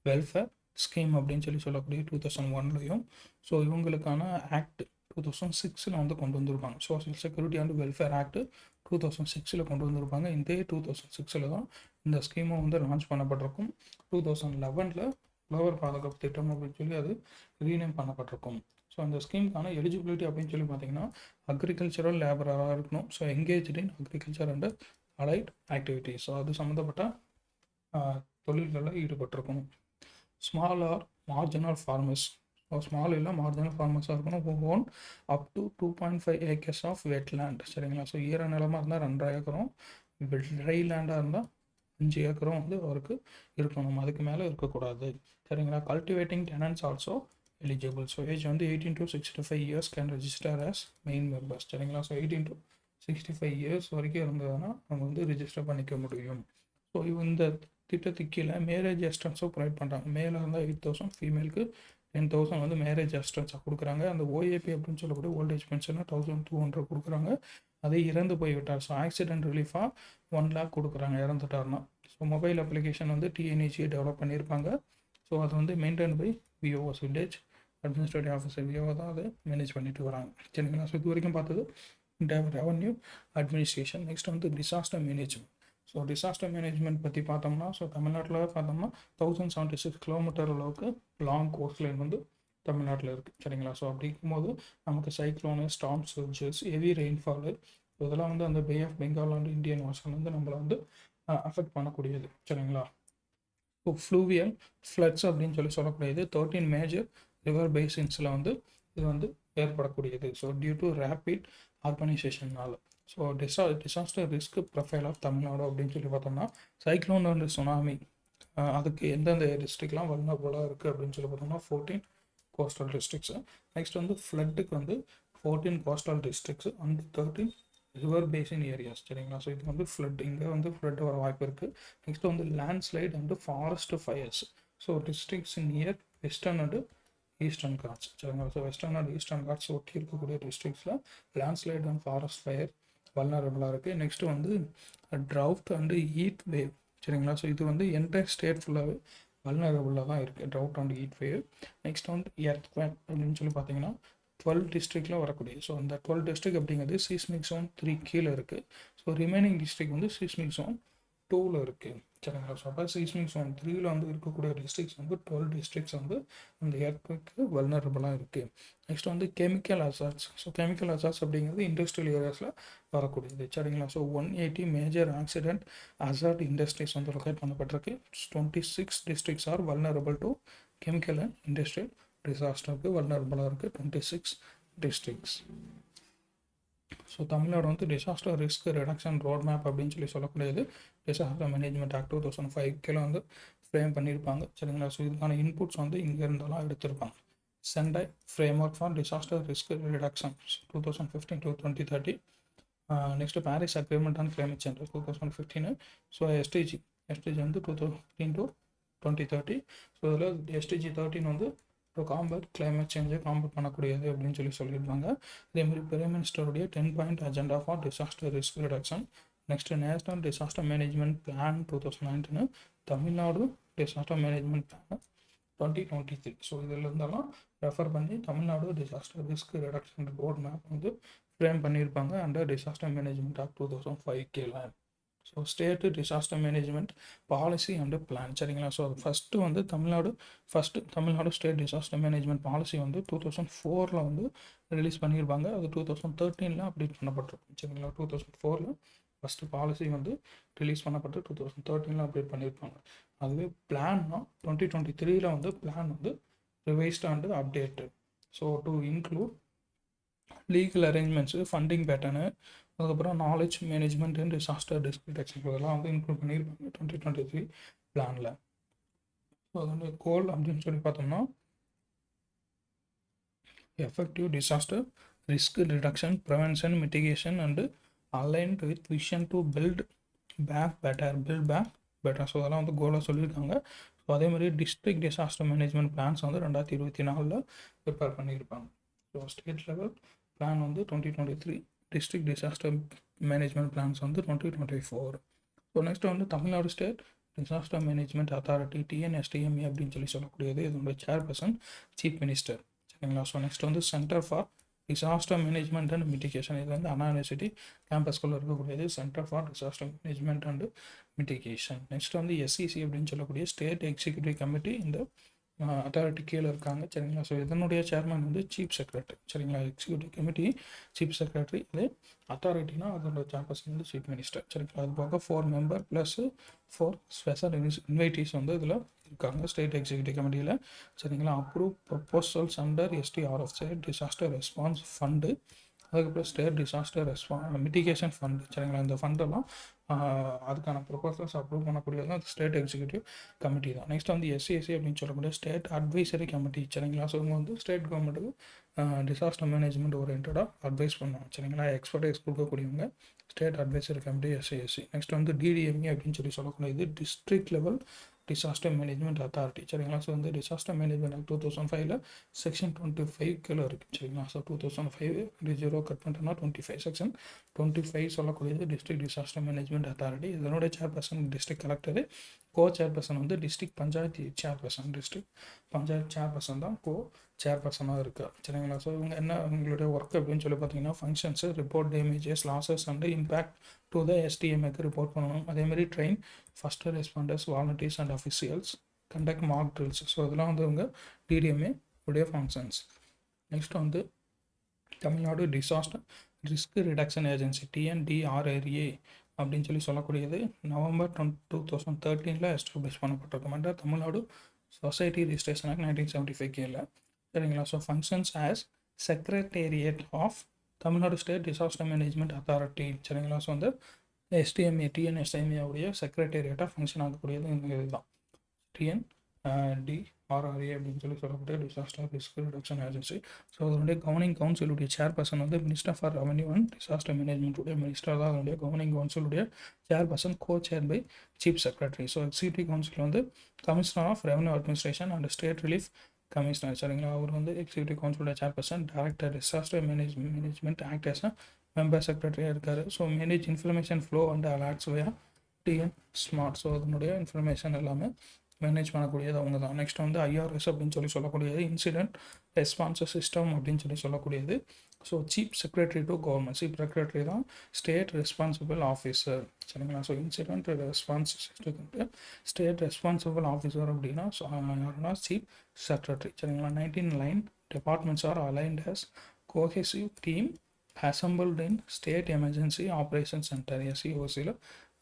welfare scheme அப்படின்னு சொல்லக்கூடிய 2001. ஸோ இவங்களுக்கான ஆக்ட் 2006 வந்து கொண்டு வந்திருப்பாங்க. Social security and welfare act 2006 கொண்டு வந்திருப்பாங்க. இந்த 2006 தான் இந்த ஸ்கீமை வந்து லான்ச் பண்ணப்பட்டிருக்கும். 2011 உழவர் பாதுகாப்பு திட்டம் அப்படின்னு அது ரீநேம் பண்ணப்பட்டிருக்கும். ஸோ அந்த ஸ்கீமுக்கான எலிஜிபிலிட்டி அப்படின்னு பார்த்தீங்கன்னா அக்ரிகல்ச்சரல் லேபராக இருக்கணும். So engaged in agriculture and allied activities, so அது சம்மந்தப்பட்ட தொழில்களில் ஈடுபட்டிருக்கணும். Small or marginal farmers small இல்லை மார்ஜினல் ஃபார்மர்ஸாக இருக்கணும் who own up to 2.5 acres of wetland. சரிங்களா. ஸோ ஈர நிலமாக இருந்தால் 2.5 ஏக்கரும், ட்ரை லேண்டாக இருந்தால் 5 ஏக்கரும் வந்து அவருக்கு இருக்கணும், அதுக்கு மேலே இருக்கக்கூடாது. சரிங்களா. Cultivating tenants also eligible. So age வந்து 18 to 65 years can register as main members. சரிங்களா. ஸோ 18 to 65 years வரைக்கும் இருந்ததுன்னா அவங்க வந்து ரிஜிஸ்டர் பண்ணிக்க முடியும். ஸோ இந்த திட்டத்துக்கு கீழே மேரேஜ் அசிஸ்டன்ஸும் ப்ரொவைட் பண்ணுறாங்க. மேலே இருந்தால் 8,000, ஃபீமேலுக்கு 10,000 வந்து மேரேஜ் அசிஸ்டன்ஸாக கொடுக்குறாங்க. அந்த ஓஏபி அப்படின்னு சொல்லக்கூடிய ஓல்டேஜ் பென்ஷனாக 1,200 கொடுக்குறாங்க. அதே இறந்து போய்விட்டார், ஸோ ஆக்சிடென்ட் ரிலீஃபாக 1 lakh கொடுக்குறாங்க இறந்துட்டார்னா. ஸோ மொபைல் அப்ளிகேஷன் வந்து டிஎன்இசி டெவலப் பண்ணியிருப்பாங்க. ஸோ அது வந்து maintain by VAOs, village administrative officer, VAO தான் அதை மேனேஜ் பண்ணிட்டு வராங்க. சரிங்களா. ஸோ இது வரைக்கும் பார்த்தது ரெவன்யூ அட்மினிஸ்ட்ரேஷன். நெக்ஸ்ட் வந்து disaster management. So disaster management பற்றி பார்த்தோம்னா, ஸோ தமிழ்நாட்டில் பார்த்தோம்னா 1076 கிலோமீட்டர் அளவுக்கு லாங் கோஸ்ட் லைன் வந்து தமிழ்நாட்டில் இருக்குது. சரிங்களா. ஸோ அப்படி இருக்கும்போது நமக்கு cyclone, storm surges, heavy rainfall, இதெல்லாம் வந்து அந்த bay of Bengal and Indian ocean வந்து நம்மளை வந்து அஃபெக்ட் பண்ணக்கூடியது. சரிங்களா. ஸோ ஃப்ளூவியல் ஃப்ளட்ஸ் அப்படின்னு சொல்லக்கூடியது 13 மேஜர் ரிவர் பேசின்ஸில் வந்து இது வந்து ஏற்படக்கூடியது. ஸோ டியூ டு ரேப்பிட் ஆர்கனைசேஷனால். So disaster risk profile of Tamil Nadu அப்படின்னு சொல்லி பார்த்தோம்னா, சைக்ளோன் அண்ட் சுனாமி அதுக்கு எந்தெந்த டிஸ்ட்ரிக்ட்லாம் வல்னரபுளாக இருக்குது அப்படின்னு சொல்லி பார்த்தோம்னா 14 கோஸ்டல் டிஸ்ட்ரிக்ஸு. நெக்ஸ்ட் வந்து ஃப்ளட்டுக்கு வந்து 14 coastal districts and 13 river basin areas. சரிங்களா. ஸோ இது வந்து ஃப்ளட், இங்கே வந்து ஃப்ளட் வர வாய்ப்பு இருக்குது. நெக்ஸ்ட் வந்து landslide and forest fires. So districts near Western and Eastern Ghats. சரிங்களா. ஸோ வெஸ்டர்ன் அண்ட் ஈஸ்டர்ன் காட்ஸ் ஒட்டி இருக்கக்கூடிய டிஸ்ட்ரிக்ஸில் லேண்ட்ஸ்லைட் அண்ட் ஃபாரஸ்ட் ஃபயர் வல்னரபுளாக இருக்குது. நெக்ஸ்ட்டு வந்து ட்ரவுட் அண்டு ஹீட் வேவ். சரிங்களா. ஸோ இது வந்து என்டையர் ஸ்டேட் ஃபுல்லாகவே வல்னரபுளாக தான் இருக்குது, drought and heat wave. Next வந்து எர்த்குவேக் அப்படின்னு சொல்லி பார்த்தீங்கன்னா 12 டிஸ்ட்ரிக்டில் வரக்கூடிய. ஸோ அந்த 12 டிஸ்ட்ரிக்ட் அப்படிங்கிறது சீஸ்மிக் ஜோன் 3 கீழே இருக்குது. ஸோ ரிமைனிங் டிஸ்ட்ரிக்ட் வந்து சீஸ்மிக் ஜோன் 2ல் இருக்குது. சரிங்களா. ஸோ அப்போ சீஸ்மிக் ஜோன் 3ல் வந்து இருக்கக்கூடிய டிஸ்ட்ரிக்ஸ் வந்து 12 டிஸ்ட்ரிக்ஸ் வந்து அந்த எர்த்குவேக்கு வல்னரபுளாக இருக்குது. நெக்ஸ்ட் வந்து chemical hazards. So chemical hazards அப்படிங்கிறது இண்டஸ்ட்ரியல் ஏரியாஸில் வரக்கூடியது. சரிங்களா. So 180 major accident hazard industries வந்து லொக்கேட் பண்ணப்பட்டிருக்கு. 26 districts are vulnerable to chemical and industrial டிசாஸ்டருக்கு வல்னரபுளாக இருக்குது 26 டிஸ்ட்ரிக்ஸ். ஸோ தமிழ்நாடு வந்து disaster risk reduction road map அப்படின்னு சொல்லக்கூடியது டிசாஸ்டர் மேனேஜ்மெண்ட் ஆக்ட் 2005 வந்து ஃப்ரேம் பண்ணியிருப்பாங்க. சரிங்களா. ஸோ இதுக்கான இன்புட்ஸ் வந்து இங்கே இருந்தாலும் எடுத்திருப்பாங்க. Sendai framework for disaster risk reduction 2015 to 2030. Next Paris agreement on climate change 2015. So SDG வந்து 2015 to 2030. ஸோ இதில் எஸ்டிஜி 13 வந்து காம்பேட் கிளைமேட் சேஞ்சை காம்பேட் பண்ணக்கூடியது அப்படின்னு சொல்லியிருப்பாங்க. இதேமாதிரி பிரைம் மினிஸ்டருடைய 10 point agenda for disaster risk reduction. Next national disaster management plan 2019, Tamil Nadu disaster management plan 2023. So இதில் இருந்தாலும் ரெஃபர் பண்ணி Tamil Nadu disaster risk reduction road map வந்து ஃப்ரேம் பண்ணியிருப்பாங்க அண்டர் டிசாஸ்டர் மேனேஜ்மெண்ட் ஆக்ட் 2005 கீழே. So state disaster management policy and plan. சரிங்களா. So first வந்து Tamil Nadu state disaster management policy வந்து 2004 வந்து ரிலீஸ் பண்ணியிருப்பாங்க. அது 2013 அப்டேட் பண்ணப்பட்டிருக்கும். சரிங்களா. 2004 ஃபஸ்ட்டு பாலிசி வந்து ரிலீஸ் பண்ணப்பட்டு 2013 அப்டேட் பண்ணியிருப்பாங்க. அதுவே பிளான்னா 2023 வந்து பிளான் வந்து revised and updated. So to include legal arrangements, funding pattern, அதுக்கப்புறம் knowledge management and disaster risk reduction இதெல்லாம் வந்து இன்க்ளூட் பண்ணியிருப்பாங்க 2023 பிளானில். ஸோ அதோடைய கோல் அப்படின்னு சொல்லி பார்த்தோம்னா effective disaster risk reduction, prevention, mitigation and aligned with vision to build back better. So அதெல்லாம் வந்து கோலாக சொல்லியிருக்காங்க. ஸோ அதே மாதிரி டிஸ்ட்ரிக்ட் டிசாஸ்டர் மேனேஜ்மெண்ட் பிளான்ஸ் வந்து 2024 ப்ரிப்பேர் பண்ணியிருப்பாங்க. ஸோ ஸ்டேட் லெவல் பிளான் வந்து 2023, டிஸ்ட்ரிக்ட் டிசாஸ்டர் மேனேஜ்மெண்ட் பிளான்ஸ் வந்து 2024. ஸோ நெக்ஸ்ட் வந்து Tamil Nadu state disaster management authority TNSTMA அப்படின்னு சொல்லக்கூடியது. இதோட சேர்பர்சன் சீஃப் மினிஸ்டர். சரிங்களா. ஸோ நெக்ஸ்ட் வந்து centre for disaster management and mitigation. இது வந்து அண்ணா யூனிவர்சிட்டி கேம்பஸ்குள்ளே இருக்கக்கூடியது centre for disaster management and mitigation. Next வந்து SEC அப்படின்னு சொல்லக்கூடிய ஸ்டேட் எக்ஸிக்யூட்டிவ் கமிட்டி இந்த அத்தாரிட்டி கீழே இருக்காங்க சரிங்களா. ஸோ இதனுடைய சேர்மன் வந்து சீஃப் செக்ரட்டரி சரிங்களா. எக்ஸிக்யூட்டிவ் கமிட்டி சீஃப் செக்ரட்டரி, அதே அத்தாரிட்டினா அதோட சேர்பர்சன் வந்து சீஃப் மினிஸ்டர் சரிங்களா. அது போக 4 மெம்பர் ப்ளஸ் 4 ஸ்பெஷல் இன்வைட்டீஸ் வந்து இதில் இருக்காங்க ஸ்டேட் எக்ஸிக்யூட்டிவ் கமிட்டியில் சரிங்களா. Approve proposals under STRF state disaster response fund, அதுக்கப்புறம் ஸ்டேட் டிசாஸ்டர் மிட்டிகேஷன் ஃபண்டு சரிங்களா. இந்த ஃபண்டெல்லாம் அதுக்கான ப்ரொபோசல்ஸ் அப்ரூவ் பண்ணக்கூடியது தான் ஸ்டேட் எக்ஸிக்யூட்டிவ் கமிட்டி தான். நெக்ஸ்ட் வந்து SCSC அப்படின்னு சொல்லக்கூடிய ஸ்டேட் அட்வைசரி கமிட்டி சரிங்களா. ஸோ இவங்க வந்து ஸ்டேட் கவர்மெண்ட்டுக்கு டிசாஸ்டர் மேனேஜ்மெண்ட் ஓரியன்டாக அட்வைஸ் பண்ணுவாங்க சரிங்களா. எக்ஸ்பர்டைஸ் கொடுக்கக்கூடியவங்க state advisory committee SCSC. Next வந்து DDME அப்படின்னு சொல்லக்கூடியது district level disaster management authority சரிங்களா. ஸோ வந்து டிசாஸ்டர் மேனேஜ்மெண்ட் ஆக்ட் 2005 செக்ஷன் 25 கீழே இருக்குது சரிங்களா. ஸோ 2005 0 கட் பண்ணிட்டோம்னா 25 செக்ஷன் 25 சொல்லக்கூடியது டிஸ்ட்ரிக்ட் டிசாஸ்டர் மேனேஜ்மெண்ட் அத்தாரிட்டி. இதனுடைய சேர்பர்சன் டிஸ்ட்ரிக்ட் கலெக்டர், கோ சேர்பர்சன் வந்து district panchayat chairperson, district panchayat chairperson தான் கோ சேர்பர்சனாக இருக்குது சரிங்களா. ஸோ இவங்க என்ன உங்களுடைய ஒர்க் அப்படின்னு சொல்லி பார்த்தீங்கன்னா functions report damages losses and impact to the STMக்கு ரிப்போர்ட் பண்ணணும். அதேமாதிரி train first responders volunteers and officials, conduct mock drills. So இதெல்லாம் வந்து இவங்க DDMA உடைய ஃபங்க்ஷன்ஸ். நெக்ஸ்ட் வந்து Tamil Nadu disaster risk reduction agency TNDRRA அப்படின்னு சொல்லக்கூடியது நவம்பர் 2013 எஸ்டாப்ளிஷ் பண்ணப்பட்டிருக்க தமிழ்நாடு சொசைட்டி ரிஜிஸ்ட்ரேஷன் ஆக்ட் 1975 கீழே சரிங்களா. So functions as secretariat of Tamil Nadu state disaster management authority சரிங்களா. ஸோ வந்து STMA TNSTMA உடைய செக்ரட்டேரியட்டாக ஃபங்க்ஷன் ஆகக்கூடியது இதுதான் TNDRRA அப்படின்னு சொல்லக்கூடிய disaster risk reduction agency. So அதனுடைய கவர்னிங் கவுன்சிலுடைய சேர்பர்சன் வந்து minister for revenue and disaster மேனேஜ்மெண்ட்டுடைய மினிஸ்டர் தான் அதனுடைய கவர்னிங் கவுன்சிலுடைய chairperson, co chair by chief secretary. So executive council வந்து commissioner of revenue administration and state relief commissioner சரிங்களா. அவர் வந்து எக்ஸிக்யூட்டிவ் கவுன்சிலுடைய chairperson, director disaster management act as member செக்ரட்டரியாக இருக்கார். So manage information flow and alerts via TN smart. So அதனுடைய இன்ஃபர்மேஷன் எல்லாமே மேனேஜ் பண்ணக்கூடியது அவங்க தான். நெக்ஸ்ட் வந்து IRS அப்படின்னு சொல்லக்கூடியது இன்சிடென்ட் ரெஸ்பான்ஸ் சிஸ்டம் அப்படின்னு சொல்லக்கூடியது. So chief secretary to government, chief secretary தான் ஸ்டேட் ரெஸ்பான்சிபிள் ஆஃபீஸர் சரிங்களா. ஸோ இன்சிடென்ட் ரெஸ்பான்ஸ் சிஸ்டத்துக்கு ஸ்டேட் ரெஸ்பான்சிபிள் ஆஃபீஸர் அப்படின்னா யாருன்னா சீஃப் செக்ரட்டரி சரிங்களா. 19 line departments are aligned as cohesive team assembled in state emergency operation center SEOCயில்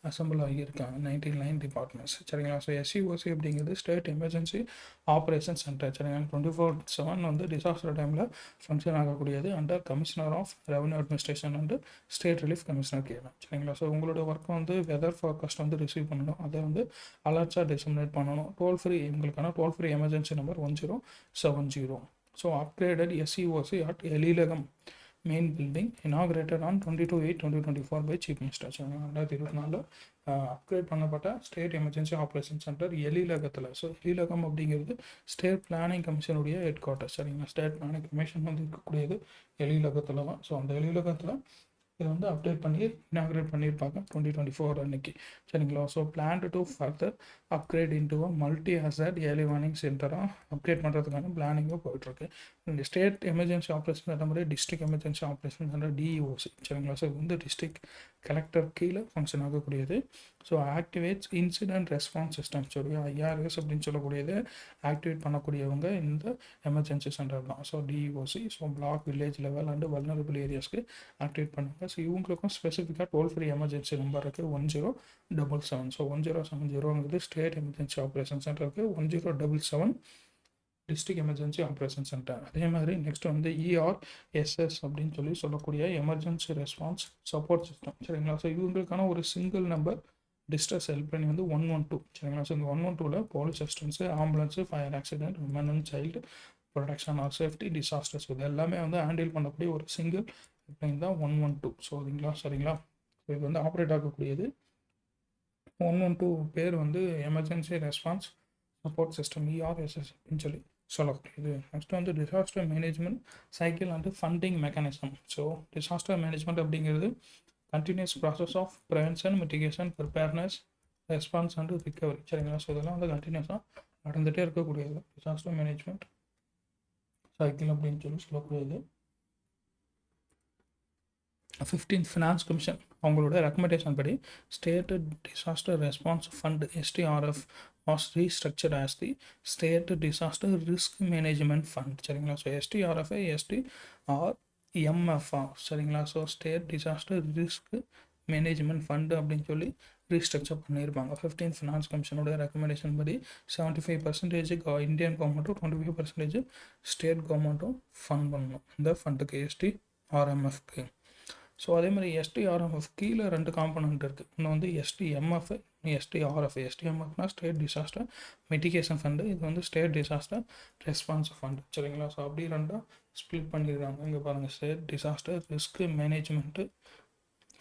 assemble ஆகியிருக்காங்க 19 line departments சரிங்களா. So SEOC அப்படிங்கிறது ஸ்டேட் எமர்ஜென்சி ஆப்ரேஷன் சென்டர் சரிங்களா. 24/7 வந்து டிசாஸ்டர் டைமில் ஃபங்க்ஷன் ஆகக்கூடியது under commissioner of revenue administration and state relief commissioner கீழே சரிங்களா. ஸோ உங்களோட ஒர்க் வந்து வெதர் ஃபார்காஸ்ட் வந்து ரிசீவ் பண்ணணும், அதை வந்து அலர்ட்ஸாக டிசமினேட் பண்ணணும். டோல் ஃப்ரீ உங்களுக்கான toll free emergency number 1070. So upgraded SEOC at Ezhilagam main building inaugurated on 22/8/2024 by chief minister 2024 upgrade பண்ணப்பட்ட ஸ்டேட் எமர்ஜென்சி ஆப்ரேஷன் சென்டர் எழிலகத்தில். ஸோ எழிலகம் அப்படிங்கிறது ஸ்டேட் பிளானிங் கமிஷனுடைய ஹெட் குவார்ட்டர் சரிங்களா. ஸ்டேட் பிளானிங் கமிஷன் வந்து இருக்கக்கூடியது எழிலகத்தில் தான். ஸோ அந்த எழிலகத்தில் இதை வந்து அப்டேட் பண்ணி இனாகிரேட் பண்ணியிருப்பாங்க 2024 அன்னைக்கு சரிங்களா. So plan to further upgrade into multi hazard early warning சென்டராக அப்கிரேட் பண்ணுறதுக்கான பிளானிங்கும் போயிட்டுருக்கு. இந்த ஸ்டேட் எமர்ஜென்சி ஆப்ரேஷன் சென்டர் மாதிரி district emergency operation centre DEOC சரிங்களா. ஸோ இது வந்து டிஸ்ட்ரிக்ட் கலெக்டர் கீழே ஃபங்க்ஷன் ஆகக்கூடியது. So activates incident response system IRS அப்படின்னு சொல்லக்கூடியது ஆக்டிவேட் பண்ணக்கூடியவங்க இந்த எமர்ஜென்சி சென்டர் தான். So DEOC so block village level and vulnerable ஏரியாஸ்க்கு ஆக்டிவேட் பண்ணுவாங்க. ஸோ இவங்களுக்கும் ஸ்பெசிஃபிக்காக டோல் ஃப்ரீ எமர்ஜென்சி நம்பர் இருக்குது 1077. So 1070 state emergency operation centre இருக்குது, 1077 டிஸ்ட்ரிக்ட் எமர்ஜென்சி ஆப்ரேஷன் சென்டர். அதே மாதிரி நெக்ஸ்ட் வந்து ERSS அப்படின்னு சொல்லக்கூடிய எமர்ஜென்சி ரெஸ்பான்ஸ் சப்போர்ட் சிஸ்டம் சரிங்களா. ஸோ இவங்களுக்கான ஒரு சிங்கிள் நம்பர் டிஸ்ட்ரெஸ் ஹெல்ப்லைன் வந்து 112 சரிங்களா. ஸோ இந்த 112 police assistance, ambulance, fire accident, women and child protection or safety disasters இது எல்லாமே வந்து ஹேண்டில் பண்ணக்கூடிய ஒரு சிங்கிள் ஹெல்ப்லைன் தான் 112. ஸோ அதுங்களா சரிங்களா. ஸோ இது வந்து ஆப்ரேட் ஆகக்கூடியது 112 பேர் வந்து emergency response support system ERSS அப்படின்னு சொல்லக்கூடியது. நெக்ஸ்ட் வந்து disaster management cycle and funding mechanism. So disaster management அப்படிங்கிறது continuous process of prevention, mitigation, preparedness, response and recovery சரிங்களா. ஸோ இதெல்லாம் வந்து கண்டினியூஸாக நடந்துகிட்டே இருக்கக்கூடியது டிசாஸ்டர் மேனேஜ்மெண்ட் சைக்கிள் அப்படின்னு சொல்லக்கூடியது. 15th ஃபினான்ஸ் கமிஷன் அவங்களோட ரெக்கமெண்டேஷன் படி state disaster response fund STRF was restructured as the state disaster risk management fund சரிங்களா. ஸோ எஸ்டிஆர்எஃப்ஐ எஸ்டிஆர்எம்எஃப்ஆ சரிங்களா. So state disaster risk management fund அப்படின்னு சொல்லி ரீஸ்ட்ரக்சர் பண்ணியிருப்பாங்க. 15th ஃபினான்ஸ் கமிஷனோட ரெக்கமெண்டேஷன் படி 75% இந்தியன் கவர்மெண்ட்டும் 25% ஸ்டேட் கவர்மெண்ட்டும் ஃபண்ட் பண்ணணும் இந்த ஃபண்டுக்கு எஸ்டிஆர்எம்எஃப்க்கு. ஸோ அதே மாதிரி எஸ்டிஆர்எம்எஃப் கீழே 2 காம்பனண்ட் இருக்குது. இன்னும் வந்து எஸ்டிஎம்எஃப் எஸ்டிஆர்எஃப். எஸ்டிஎம்எஃப்னா ஸ்டேட் டிசாஸ்டர் மிட்டிகேஷன் ஃபண்டு, இது வந்து ஸ்டேட் டிசாஸ்டர் ரெஸ்பான்ஸ் ஃபண்டு சரிங்களா. ஸோ அப்படி 2ஆக ஸ்ப்ளிட் பண்ணியிருக்காங்க. இங்கே பாருங்கள், state disaster risk management